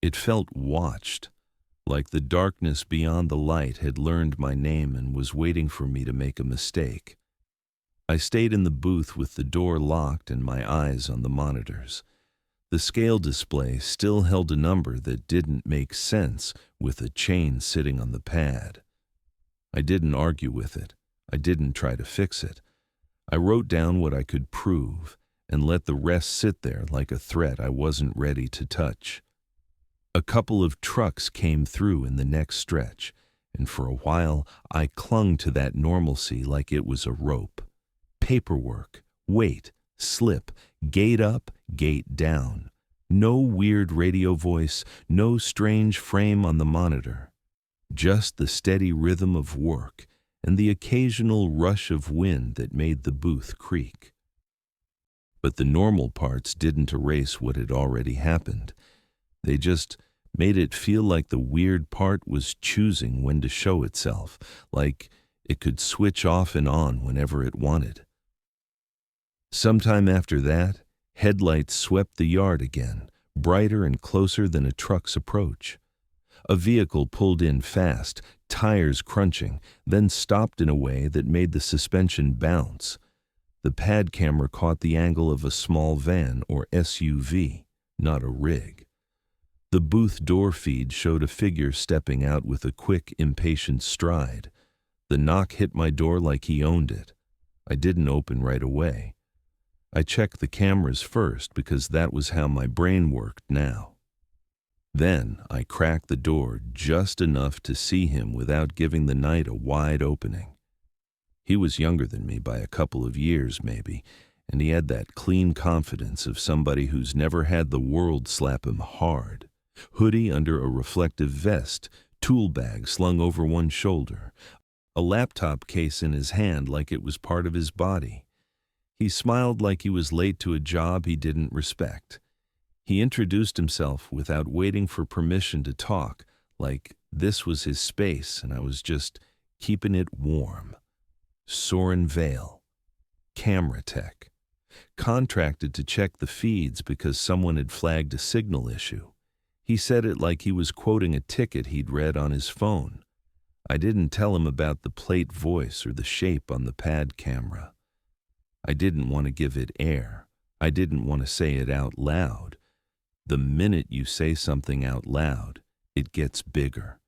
It felt watched, like the darkness beyond the light had learned my name and was waiting for me to make a mistake. I stayed in the booth with the door locked and my eyes on the monitors. The scale display still held a number that didn't make sense with a chain sitting on the pad. I didn't argue with it. I didn't try to fix it. I wrote down what I could prove and let the rest sit there like a threat I wasn't ready to touch. A couple of trucks came through in the next stretch, and for a while I clung to that normalcy like it was a rope. Paperwork, wait, slip, gate up, gate down. No weird radio voice, no strange frame on the monitor. Just the steady rhythm of work and the occasional rush of wind that made the booth creak. But the normal parts didn't erase what had already happened. They just made it feel like the weird part was choosing when to show itself, like it could switch off and on whenever it wanted. Sometime after that, headlights swept the yard again, brighter and closer than a truck's approach. A vehicle pulled in fast, tires crunching, then stopped in a way that made the suspension bounce. The pad camera caught the angle of a small van or SUV, not a rig. The booth door feed showed a figure stepping out with a quick, impatient stride. The knock hit my door like he owned it. I didn't open right away. I checked the cameras first because that was how my brain worked now. Then I cracked the door just enough to see him without giving the night a wide opening. He was younger than me by a couple of years maybe, and he had that clean confidence of somebody who's never had the world slap him hard. Hoodie under a reflective vest, tool bag slung over one shoulder, a laptop case in his hand like it was part of his body. He smiled like he was late to a job he didn't respect. He introduced himself without waiting for permission to talk, like this was his space and I was just keeping it warm. Soren Vale, camera tech, contracted to check the feeds because someone had flagged a signal issue. He said it like he was quoting a ticket he'd read on his phone. I didn't tell him about the plate voice or the shape on the pad camera. I didn't want to give it air. I didn't want to say it out loud. The minute you say something out loud, it gets bigger.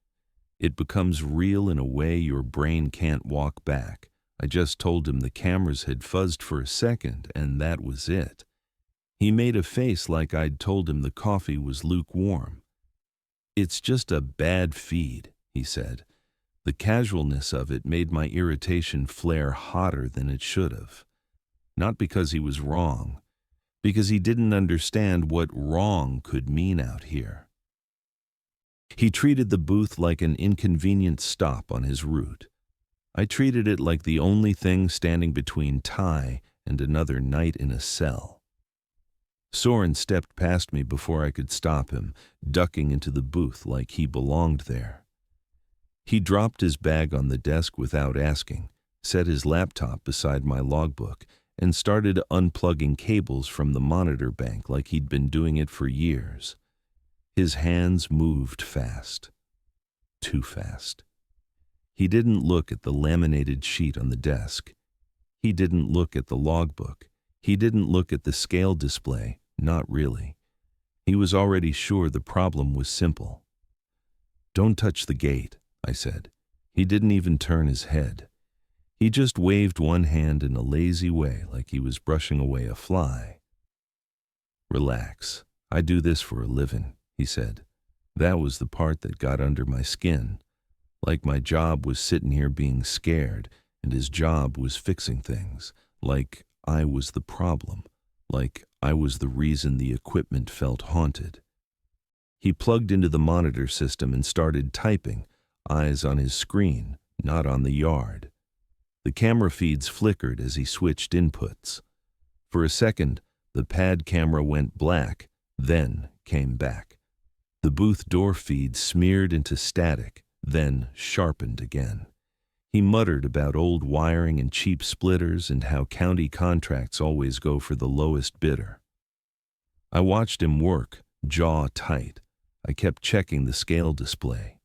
It becomes real in a way your brain can't walk back. I just told him the cameras had fuzzed for a second, and that was it. He made a face like I'd told him the coffee was lukewarm. It's just a bad feed, he said. The casualness of it made my irritation flare hotter than it should have. Not because he was wrong, because he didn't understand what wrong could mean out here. He treated the booth like an inconvenient stop on his route. I treated it like the only thing standing between Ty and another night in a cell. Soren stepped past me before I could stop him, ducking into the booth like he belonged there. He dropped his bag on the desk without asking, set his laptop beside my logbook, and started unplugging cables from the monitor bank like he'd been doing it for years. His hands moved fast. Too fast. He didn't look at the laminated sheet on the desk. He didn't look at the logbook. He didn't look at the scale display, not really. He was already sure the problem was simple. "Don't touch the gate," I said. He didn't even turn his head. He just waved one hand in a lazy way like he was brushing away a fly. "Relax. I do this for a living," he said. That was the part that got under my skin. Like my job was sitting here being scared, and his job was fixing things. Like I was the problem. Like I was the reason the equipment felt haunted. He plugged into the monitor system and started typing, eyes on his screen, not on the yard. The camera feeds flickered as he switched inputs. For a second, the pad camera went black, then came back. The booth door feed smeared into static, then sharpened again. He muttered about old wiring and cheap splitters and how county contracts always go for the lowest bidder. I watched him work, jaw tight. I kept checking the scale display.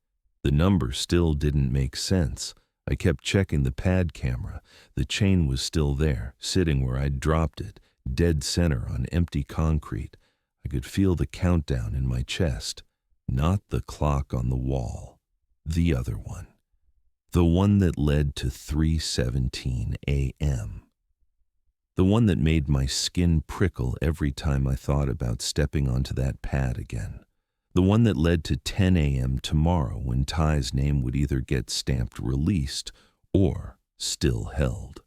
The number still didn't make sense. I kept checking the pad camera. The chain was still there, sitting where I'd dropped it, dead center on empty concrete. I could feel the countdown in my chest. Not the clock on the wall. The other one. The one that led to 3:17 a.m. The one that made my skin prickle every time I thought about stepping onto that pad again. The one that led to 10 a.m. tomorrow when Ty's name would either get stamped released or still held.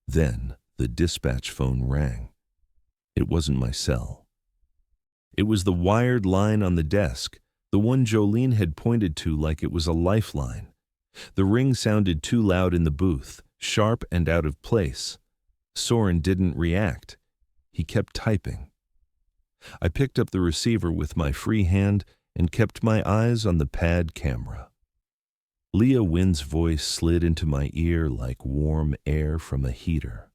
Then the dispatch phone rang. It wasn't my cell. It was the wired line on the desk, the one Jolene had pointed to like it was a lifeline. The ring sounded too loud in the booth, sharp and out of place. Soren didn't react. He kept typing. I picked up the receiver with my free hand and kept my eyes on the pad camera. Leah Wynn's voice slid into my ear like warm air from a heater.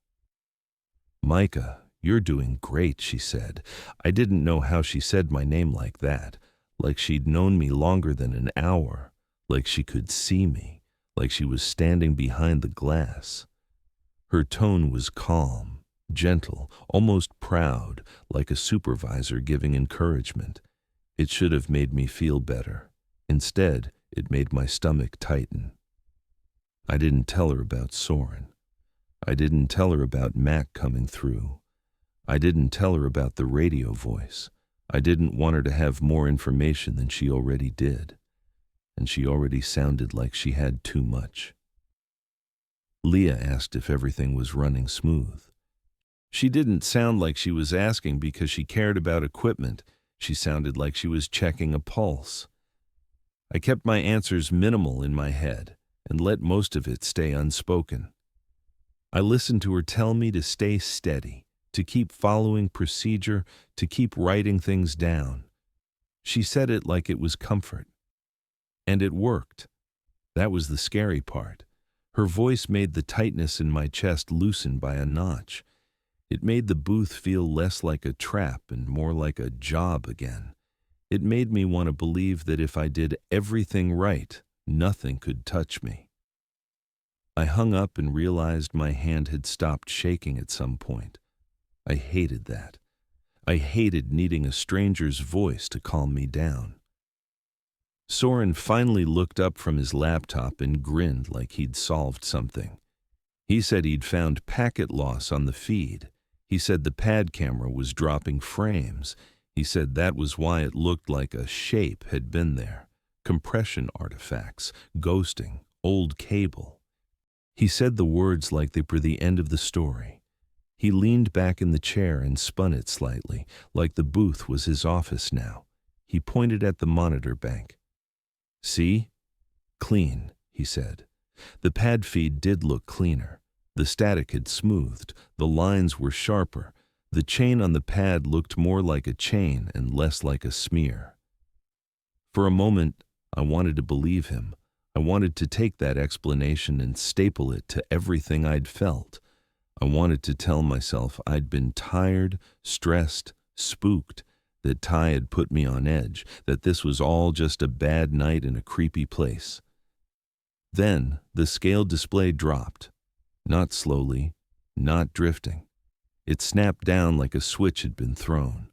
"Micah, you're doing great," she said. I didn't know how she said my name like that, like she'd known me longer than an hour, like she could see me, like she was standing behind the glass. Her tone was calm, gentle, almost proud, like a supervisor giving encouragement. It should have made me feel better. Instead, it made my stomach tighten. I didn't tell her about Soren. I didn't tell her about Mac coming through. I didn't tell her about the radio voice. I didn't want her to have more information than she already did. And she already sounded like she had too much. Leah asked if everything was running smooth. She didn't sound like she was asking because she cared about equipment. She sounded like she was checking a pulse. I kept my answers minimal in my head and let most of it stay unspoken. I listened to her tell me to stay steady, to keep following procedure, to keep writing things down. She said it like it was comfort. And it worked. That was the scary part. Her voice made the tightness in my chest loosen by a notch. It made the booth feel less like a trap and more like a job again. It made me want to believe that if I did everything right, nothing could touch me. I hung up and realized my hand had stopped shaking at some point. I hated that. I hated needing a stranger's voice to calm me down. Soren finally looked up from his laptop and grinned like he'd solved something. He said he'd found packet loss on the feed. He said the pad camera was dropping frames. He said that was why it looked like a shape had been there. Compression artifacts, ghosting, old cable. He said the words like they were the end of the story. He leaned back in the chair and spun it slightly, like the booth was his office now. He pointed at the monitor bank. "See? Clean," he said. The pad feed did look cleaner. The static had smoothed. The lines were sharper. The chain on the pad looked more like a chain and less like a smear. For a moment, I wanted to believe him. I wanted to take that explanation and staple it to everything I'd felt. I wanted to tell myself I'd been tired, stressed, spooked, that Ty had put me on edge, that this was all just a bad night in a creepy place. Then the scale display dropped. Not slowly, not drifting. It snapped down like a switch had been thrown.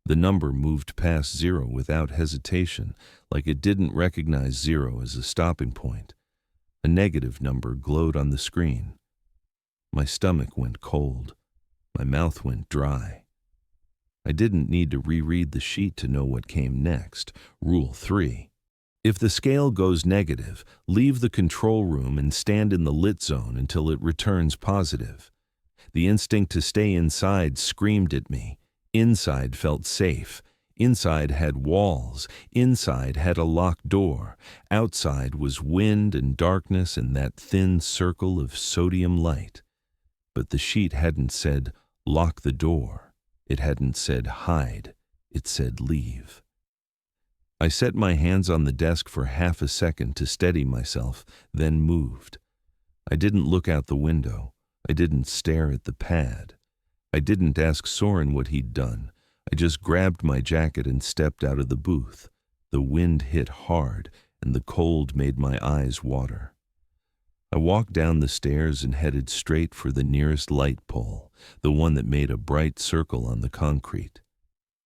The number moved past 0 without hesitation, like it didn't recognize 0 as a stopping point. A negative number glowed on the screen. My stomach went cold. My mouth went dry. I didn't need to reread the sheet to know what came next. Rule 3. If the scale goes negative, leave the control room and stand in the lit zone until it returns positive. The instinct to stay inside screamed at me. Inside felt safe. Inside had walls. Inside had a locked door. Outside was wind and darkness and that thin circle of sodium light. But the sheet hadn't said, "Lock the door." It hadn't said, "Hide." It said, "Leave." I set my hands on the desk for half a second to steady myself, then moved. I didn't look out the window. I didn't stare at the pad. I didn't ask Soren what he'd done. I just grabbed my jacket and stepped out of the booth. The wind hit hard, and the cold made my eyes water. I walked down the stairs and headed straight for the nearest light pole, the one that made a bright circle on the concrete.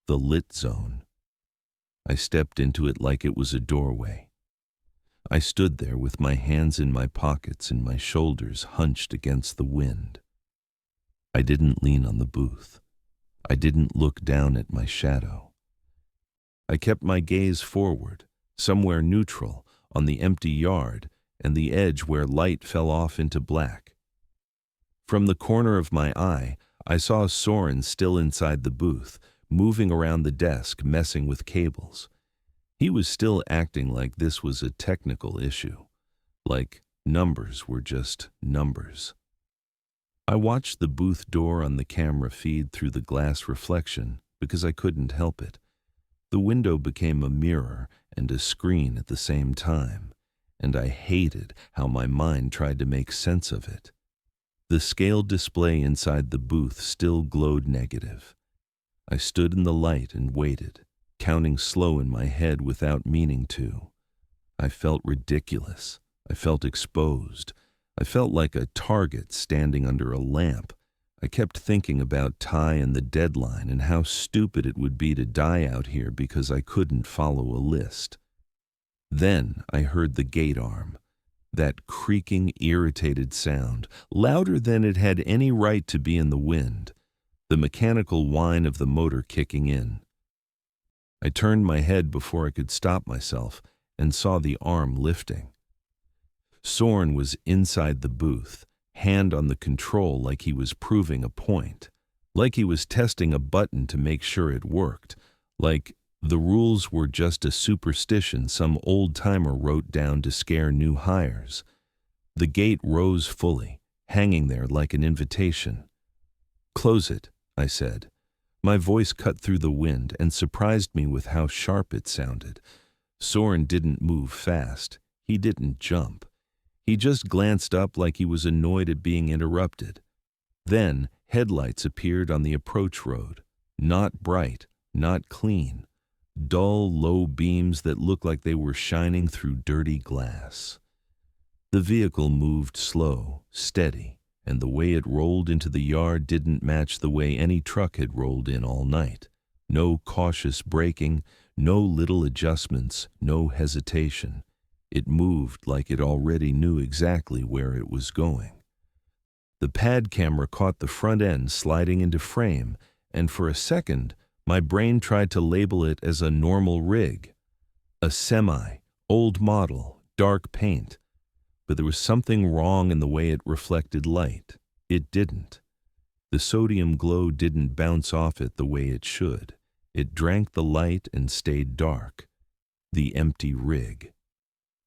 The lit zone. I stepped into it like it was a doorway. I stood there with my hands in my pockets and my shoulders hunched against the wind. I didn't lean on the booth. I didn't look down at my shadow. I kept my gaze forward, somewhere neutral, on the empty yard and the edge where light fell off into black. From the corner of my eye, I saw Soren still inside the booth, moving around the desk, messing with cables. He was still acting like this was a technical issue, like numbers were just numbers. I watched the booth door on the camera feed through the glass reflection because I couldn't help it. The window became a mirror and a screen at the same time, and I hated how my mind tried to make sense of it. The scale display inside the booth still glowed negative. I stood in the light and waited, counting slow in my head without meaning to. I felt ridiculous. I felt exposed. I felt like a target standing under a lamp. I kept thinking about Ty and the deadline and how stupid it would be to die out here because I couldn't follow a list. Then I heard the gate arm. That creaking, irritated sound, louder than it had any right to be in the wind. The mechanical whine of the motor kicking in. I turned my head before I could stop myself and saw the arm lifting. Soren was inside the booth, hand on the control like he was proving a point. Like he was testing a button to make sure it worked, like the rules were just a superstition some old-timer wrote down to scare new hires. The gate rose fully, hanging there like an invitation. "Close it," I said. My voice cut through the wind and surprised me with how sharp it sounded. Soren didn't move fast. He didn't jump. He just glanced up like he was annoyed at being interrupted. Then headlights appeared on the approach road. Not bright, not clean. Dull, low beams that looked like they were shining through dirty glass. The vehicle moved slow, steady, and the way it rolled into the yard didn't match the way any truck had rolled in all night. No cautious braking, no little adjustments, no hesitation. It moved like it already knew exactly where it was going. The pad camera caught the front end sliding into frame, and for a second, my brain tried to label it as a normal rig. A semi, old model, dark paint. But there was something wrong in the way it reflected light. It didn't. The sodium glow didn't bounce off it the way it should. It drank the light and stayed dark. The empty rig.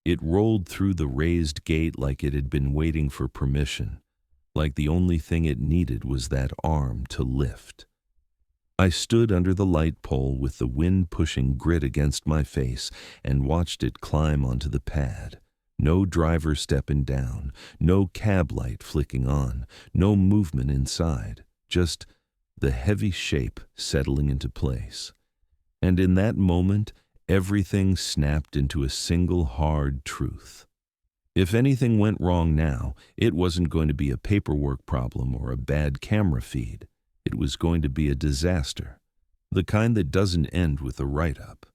It rolled through the raised gate like it had been waiting for permission, like the only thing it needed was that arm to lift. I stood under the light pole with the wind pushing grit against my face and watched it climb onto the pad. No driver stepping down, no cab light flicking on, no movement inside, just the heavy shape settling into place. And in that moment, everything snapped into a single hard truth. If anything went wrong now, it wasn't going to be a paperwork problem or a bad camera feed. It was going to be a disaster. The kind that doesn't end with a write-up.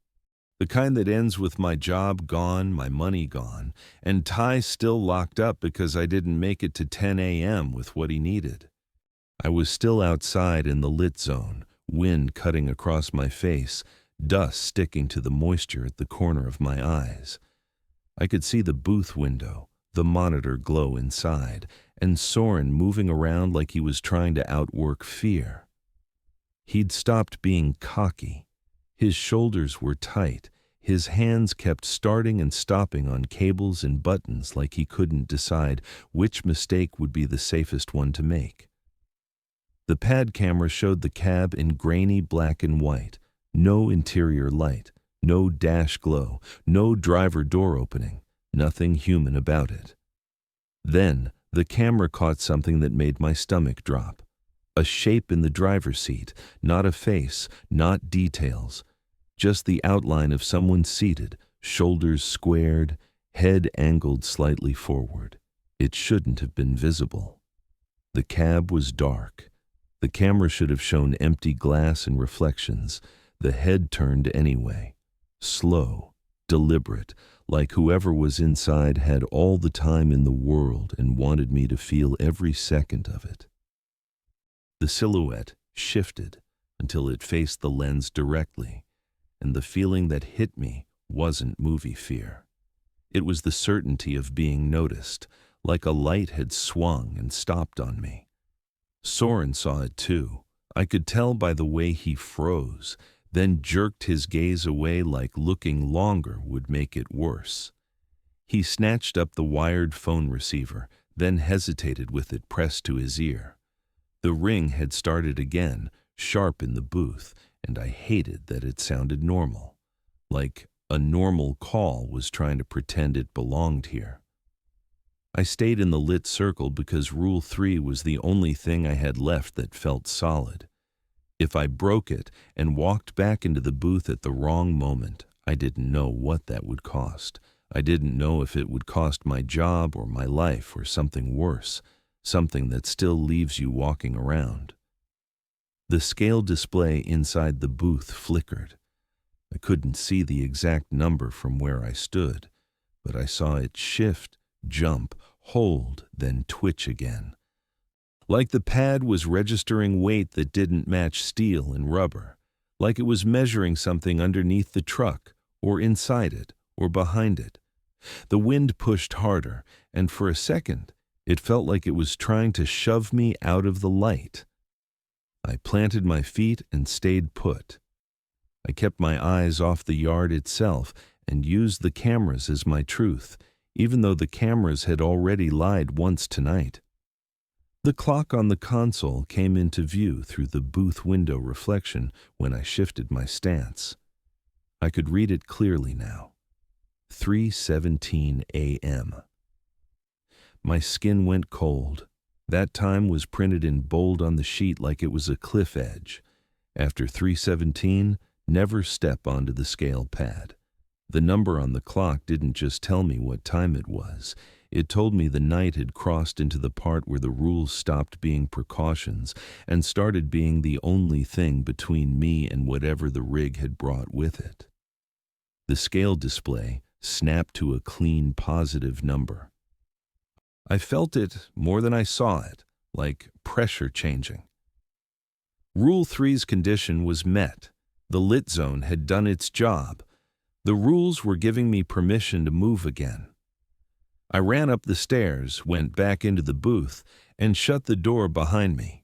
The kind that ends with my job gone, my money gone, and Ty still locked up because I didn't make it to 10 a.m. with what he needed. I was still outside in the lit zone, wind cutting across my face, dust sticking to the moisture at the corner of my eyes. I could see the booth window, the monitor glow inside, and Soren moving around like he was trying to outwork fear. He'd stopped being cocky. His shoulders were tight. His hands kept starting and stopping on cables and buttons like he couldn't decide which mistake would be the safest one to make. The pad camera showed the cab in grainy black and white. No interior light, no dash glow, no driver door opening, nothing human about it. Then the camera caught something that made my stomach drop. A shape in the driver's seat, not a face, not details. Just the outline of someone seated, shoulders squared, head angled slightly forward. It shouldn't have been visible. The cab was dark. The camera should have shown empty glass and reflections. The head turned anyway. Slow, deliberate, like whoever was inside had all the time in the world and wanted me to feel every second of it. The silhouette shifted until it faced the lens directly. And the feeling that hit me wasn't movie fear. It was the certainty of being noticed, like a light had swung and stopped on me. Soren saw it too. I could tell by the way he froze, then jerked his gaze away like looking longer would make it worse. He snatched up the wired phone receiver, then hesitated with it pressed to his ear. The ring had started again, sharp in the booth, and I hated that it sounded normal, like a normal call was trying to pretend it belonged here. I stayed in the lit circle because Rule 3 was the only thing I had left that felt solid. If I broke it and walked back into the booth at the wrong moment, I didn't know what that would cost. I didn't know if it would cost my job or my life or something worse, something that still leaves you walking around. The scale display inside the booth flickered. I couldn't see the exact number from where I stood, but I saw it shift, jump, hold, then twitch again. Like the pad was registering weight that didn't match steel and rubber, like it was measuring something underneath the truck, or inside it, or behind it. The wind pushed harder, and for a second, it felt like it was trying to shove me out of the light. I planted my feet and stayed put. I kept my eyes off the yard itself and used the cameras as my truth, even though the cameras had already lied once tonight. The clock on the console came into view through the booth window reflection when I shifted my stance. I could read it clearly now. 3:17 a.m. My skin went cold. That time was printed in bold on the sheet like it was a cliff edge. After 3:17, never step onto the scale pad. The number on the clock didn't just tell me what time it was. It told me the night had crossed into the part where the rules stopped being precautions and started being the only thing between me and whatever the rig had brought with it. The scale display snapped to a clean positive number. I felt it more than I saw it, like pressure changing. Rule 3's condition was met. The lit zone had done its job. The rules were giving me permission to move again. I ran up the stairs, went back into the booth, and shut the door behind me.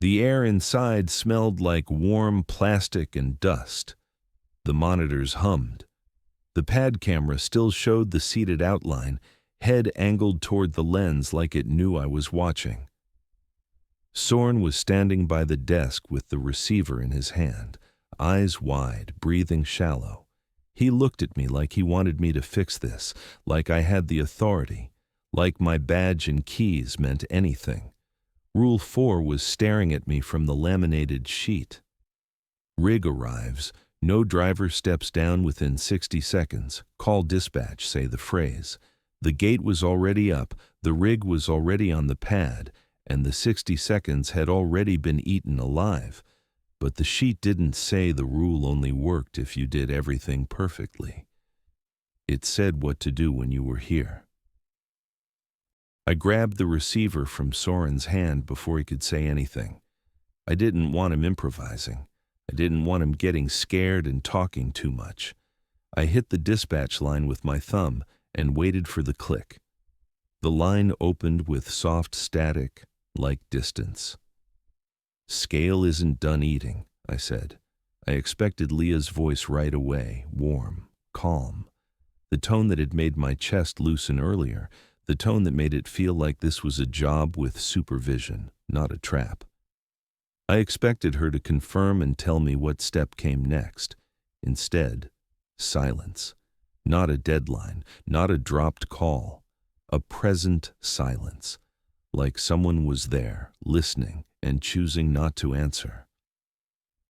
The air inside smelled like warm plastic and dust. The monitors hummed. The pad camera still showed the seated outline, head angled toward the lens like it knew I was watching. Soren was standing by the desk with the receiver in his hand, eyes wide, breathing shallow. He looked at me like he wanted me to fix this, like I had the authority, like my badge and keys meant anything. Rule 4 was staring at me from the laminated sheet. Rig arrives. No driver steps down within 60 seconds. Call dispatch, say the phrase. The gate was already up, the rig was already on the pad, and the 60 seconds had already been eaten alive. But the sheet didn't say the rule only worked if you did everything perfectly. It said what to do when you were here. I grabbed the receiver from Soren's hand before he could say anything. I didn't want him improvising. I didn't want him getting scared and talking too much. I hit the dispatch line with my thumb and waited for the click. The line opened with soft static, like distance. "Scale isn't done eating," I said. I expected Leah's voice right away, warm, calm. The tone that had made my chest loosen earlier, the tone that made it feel like this was a job with supervision, not a trap. I expected her to confirm and tell me what step came next. Instead, silence. Not a deadline, not a dropped call. A present silence, like someone was there, listening, and choosing not to answer.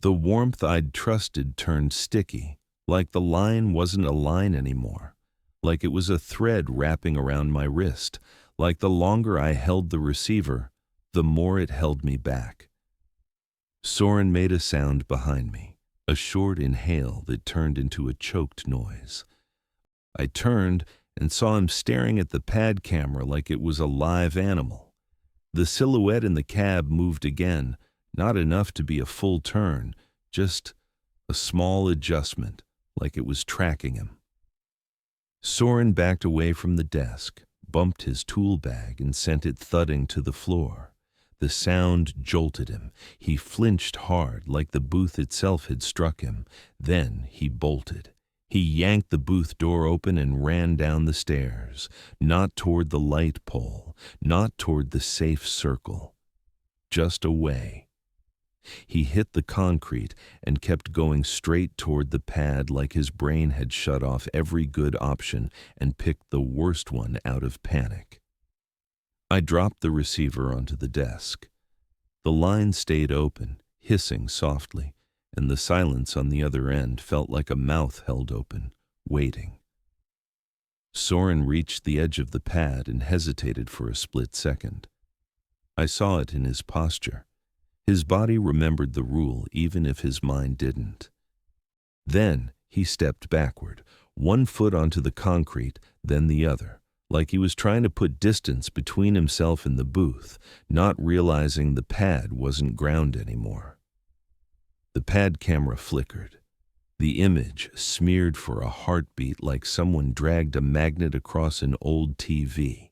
The warmth I'd trusted turned sticky, like the line wasn't a line anymore, like it was a thread wrapping around my wrist, like the longer I held the receiver, the more it held me back. Soren made a sound behind me, a short inhale that turned into a choked noise. I turned and saw him staring at the pad camera like it was a live animal. The silhouette in the cab moved again, not enough to be a full turn, just a small adjustment, like it was tracking him. Soren backed away from the desk, bumped his tool bag, and sent it thudding to the floor. The sound jolted him. He flinched hard, like the booth itself had struck him. Then he bolted. He yanked the booth door open and ran down the stairs, not toward the light pole, not toward the safe circle, just away. He hit the concrete and kept going straight toward the pad like his brain had shut off every good option and picked the worst one out of panic. I dropped the receiver onto the desk. The line stayed open, hissing softly, and the silence on the other end felt like a mouth held open, waiting. Soren reached the edge of the pad and hesitated for a split second. I saw it in his posture. His body remembered the rule even if his mind didn't. Then he stepped backward, one foot onto the concrete, then the other, like he was trying to put distance between himself and the booth, not realizing the pad wasn't ground anymore. The pad camera flickered. The image smeared for a heartbeat like someone dragged a magnet across an old TV.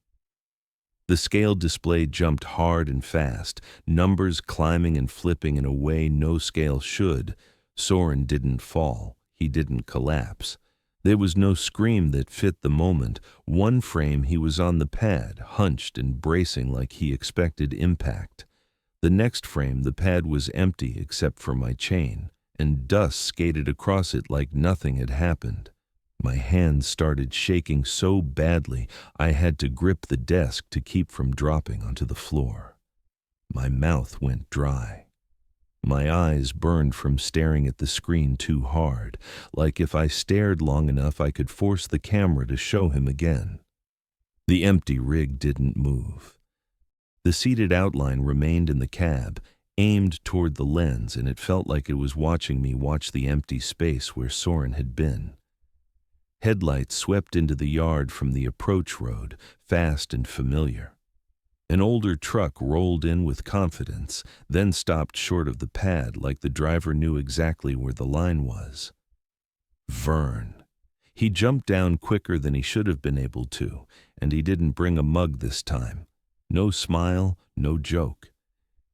The scale display jumped hard and fast, numbers climbing and flipping in a way no scale should. Soren didn't fall. He didn't collapse. There was no scream that fit the moment. One frame he was on the pad, hunched and bracing like he expected impact. The next frame the pad was empty except for my chain, and dust skated across it like nothing had happened. My hands started shaking so badly I had to grip the desk to keep from dropping onto the floor. My mouth went dry. My eyes burned from staring at the screen too hard, like if I stared long enough I could force the camera to show him again. The empty rig didn't move. The seated outline remained in the cab, aimed toward the lens, and it felt like it was watching me watch the empty space where Soren had been. Headlights swept into the yard from the approach road, fast and familiar. An older truck rolled in with confidence, then stopped short of the pad like the driver knew exactly where the line was. Vern. He jumped down quicker than he should have been able to, and he didn't bring a mug this time. No smile, no joke.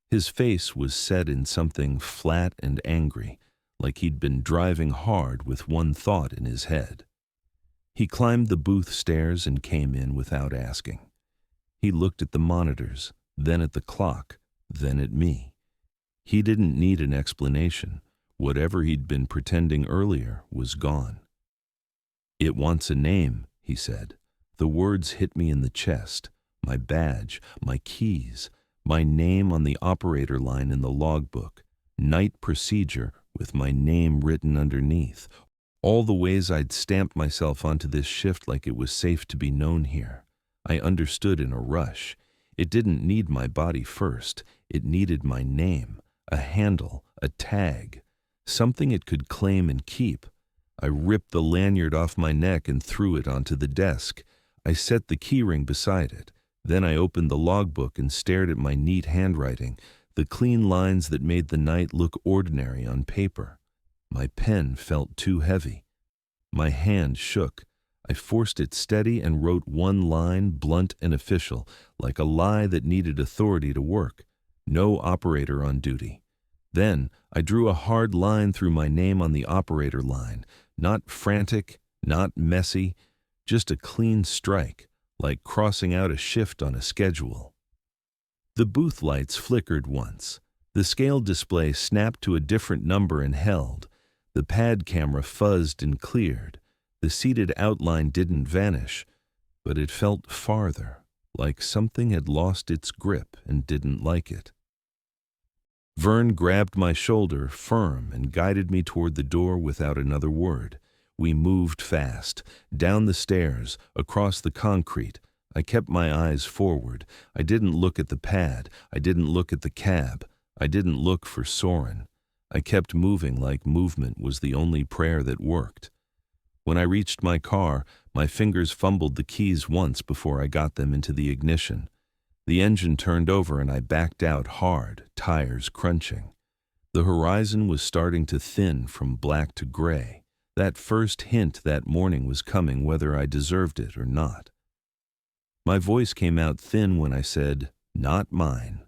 His face was set in something flat and angry, like he'd been driving hard with one thought in his head. He climbed the booth stairs and came in without asking. He looked at the monitors, then at the clock, then at me. He didn't need an explanation. Whatever he'd been pretending earlier was gone. "It wants a name," he said. The words hit me in the chest. My badge, my keys, my name on the operator line in the logbook, night procedure with my name written underneath. All the ways I'd stamped myself onto this shift like it was safe to be known here. I understood in a rush. It didn't need my body first. It needed my name, a handle, a tag, something it could claim and keep. I ripped the lanyard off my neck and threw it onto the desk. I set the keyring beside it. Then I opened the logbook and stared at my neat handwriting, the clean lines that made the night look ordinary on paper. My pen felt too heavy. My hand shook. I forced it steady and wrote one line, blunt and official, like a lie that needed authority to work. No operator on duty. Then I drew a hard line through my name on the operator line, not frantic, not messy, just a clean strike, like crossing out a shift on a schedule. The booth lights flickered once. The scale display snapped to a different number and held. The pad camera fuzzed and cleared. The seated outline didn't vanish, but it felt farther, like something had lost its grip and didn't like it. Vern grabbed my shoulder firm and guided me toward the door without another word. We moved fast, down the stairs, across the concrete. I kept my eyes forward. I didn't look at the pad. I didn't look at the cab. I didn't look for Soren. I kept moving like movement was the only prayer that worked. When I reached my car, my fingers fumbled the keys once before I got them into the ignition. The engine turned over and I backed out hard, tires crunching. The horizon was starting to thin from black to gray. That first hint that morning was coming whether I deserved it or not. My voice came out thin when I said, "Not mine."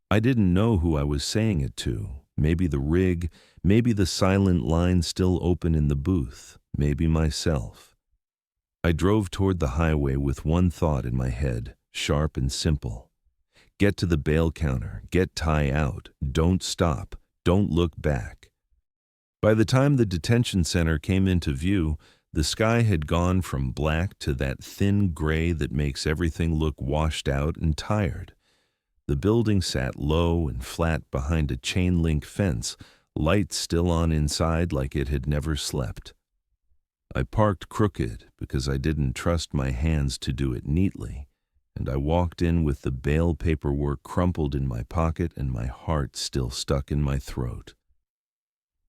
I didn't know who I was saying it to. Maybe the rig, maybe the silent line still open in the booth, maybe myself. I drove toward the highway with one thought in my head, sharp and simple. Get to the bail counter, get Ty out, don't stop, don't look back. By the time the detention center came into view, the sky had gone from black to that thin gray that makes everything look washed out and tired. The building sat low and flat behind a chain-link fence, lights still on inside like it had never slept. I parked crooked because I didn't trust my hands to do it neatly, and I walked in with the bail paperwork crumpled in my pocket and my heart still stuck in my throat.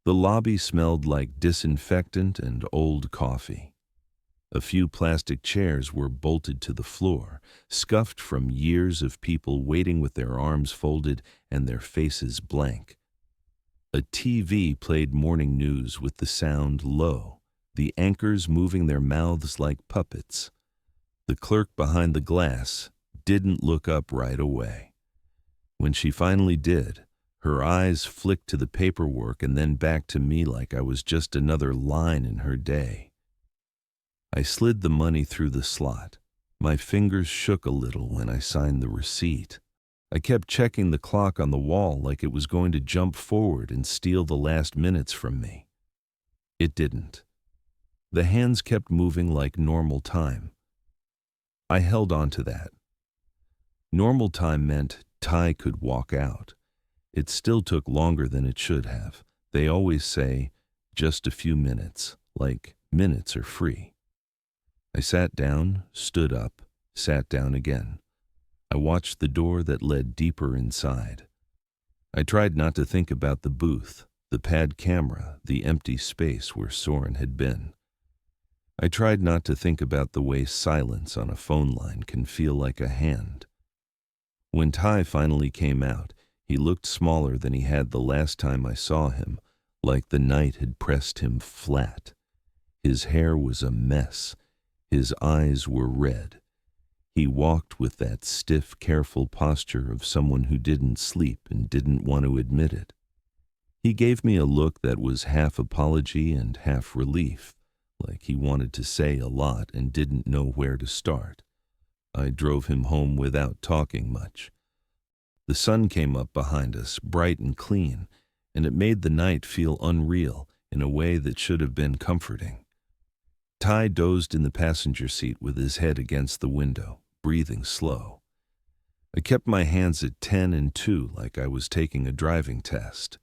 The lobby smelled like disinfectant and old coffee. A few plastic chairs were bolted to the floor, scuffed from years of people waiting with their arms folded and their faces blank. A TV played morning news with the sound low, the anchors moving their mouths like puppets. The clerk behind the glass, didn't look up right away. When she finally did, her eyes flicked to the paperwork and then back to me like I was just another line in her day. I slid the money through the slot. My fingers shook a little when I signed the receipt. I kept checking the clock on the wall like it was going to jump forward and steal the last minutes from me. It didn't. The hands kept moving like normal time. I held on to that. Normal time meant Ty could walk out. It still took longer than it should have. They always say, just a few minutes, like minutes are free. I sat down, stood up, sat down again. I watched the door that led deeper inside. I tried not to think about the booth, the pad camera, the empty space where Soren had been. I tried not to think about the way silence on a phone line can feel like a hand. When Ty finally came out, he looked smaller than he had the last time I saw him, like the night had pressed him flat. His hair was a mess. His eyes were red. He walked with that stiff, careful posture of someone who didn't sleep and didn't want to admit it. He gave me a look that was half apology and half relief, like he wanted to say a lot and didn't know where to start. I drove him home without talking much. The sun came up behind us, bright and clean, and it made the night feel unreal in a way that should have been comforting. Ty dozed in the passenger seat with his head against the window, breathing slow. I kept my hands at 10 and 2 like I was taking a driving test.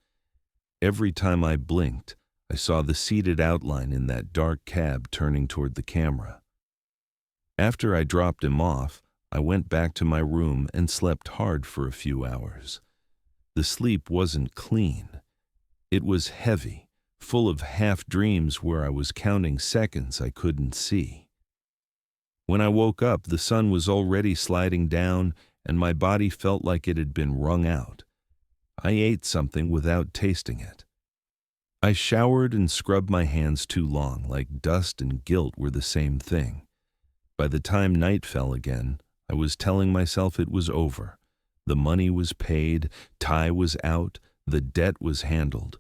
Every time I blinked, I saw the seated outline in that dark cab turning toward the camera. After I dropped him off, I went back to my room and slept hard for a few hours. The sleep wasn't clean. It was heavy, full of half-dreams where I was counting seconds I couldn't see. When I woke up, the sun was already sliding down and my body felt like it had been wrung out. I ate something without tasting it. I showered and scrubbed my hands too long, like dust and guilt were the same thing. By the time night fell again, I was telling myself it was over. The money was paid, Ty was out, the debt was handled.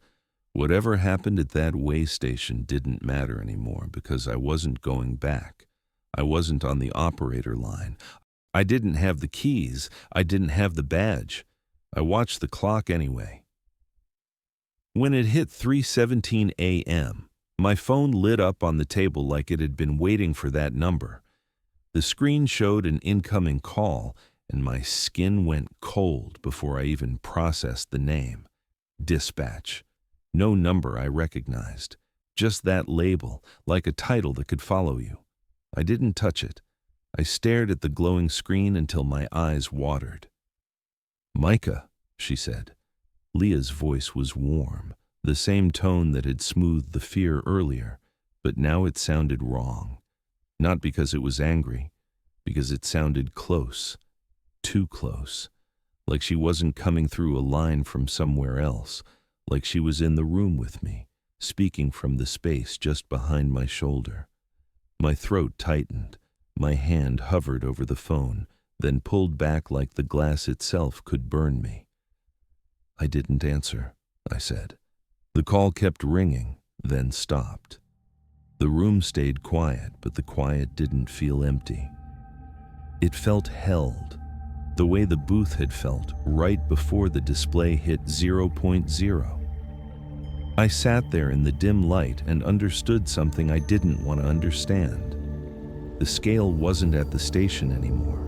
Whatever happened at that way station didn't matter anymore because I wasn't going back. I wasn't on the operator line. I didn't have the keys. I didn't have the badge. I watched the clock anyway. When it hit 3:17 a.m., my phone lit up on the table like it had been waiting for that number. The screen showed an incoming call, and my skin went cold before I even processed the name. Dispatch. No number I recognized. Just that label, like a title that could follow you. I didn't touch it. I stared at the glowing screen until my eyes watered. "Micah," she said. Leah's voice was warm, the same tone that had smoothed the fear earlier, but now it sounded wrong. Not because it was angry, because it sounded close, too close, like she wasn't coming through a line from somewhere else, like she was in the room with me, speaking from the space just behind my shoulder. My throat tightened, my hand hovered over the phone, then pulled back like the glass itself could burn me. "I didn't answer," I said. The call kept ringing, then stopped. The room stayed quiet, but the quiet didn't feel empty. It felt held, the way the booth had felt right before the display hit 0.0. I sat there in the dim light and understood something I didn't want to understand. The scale wasn't at the station anymore.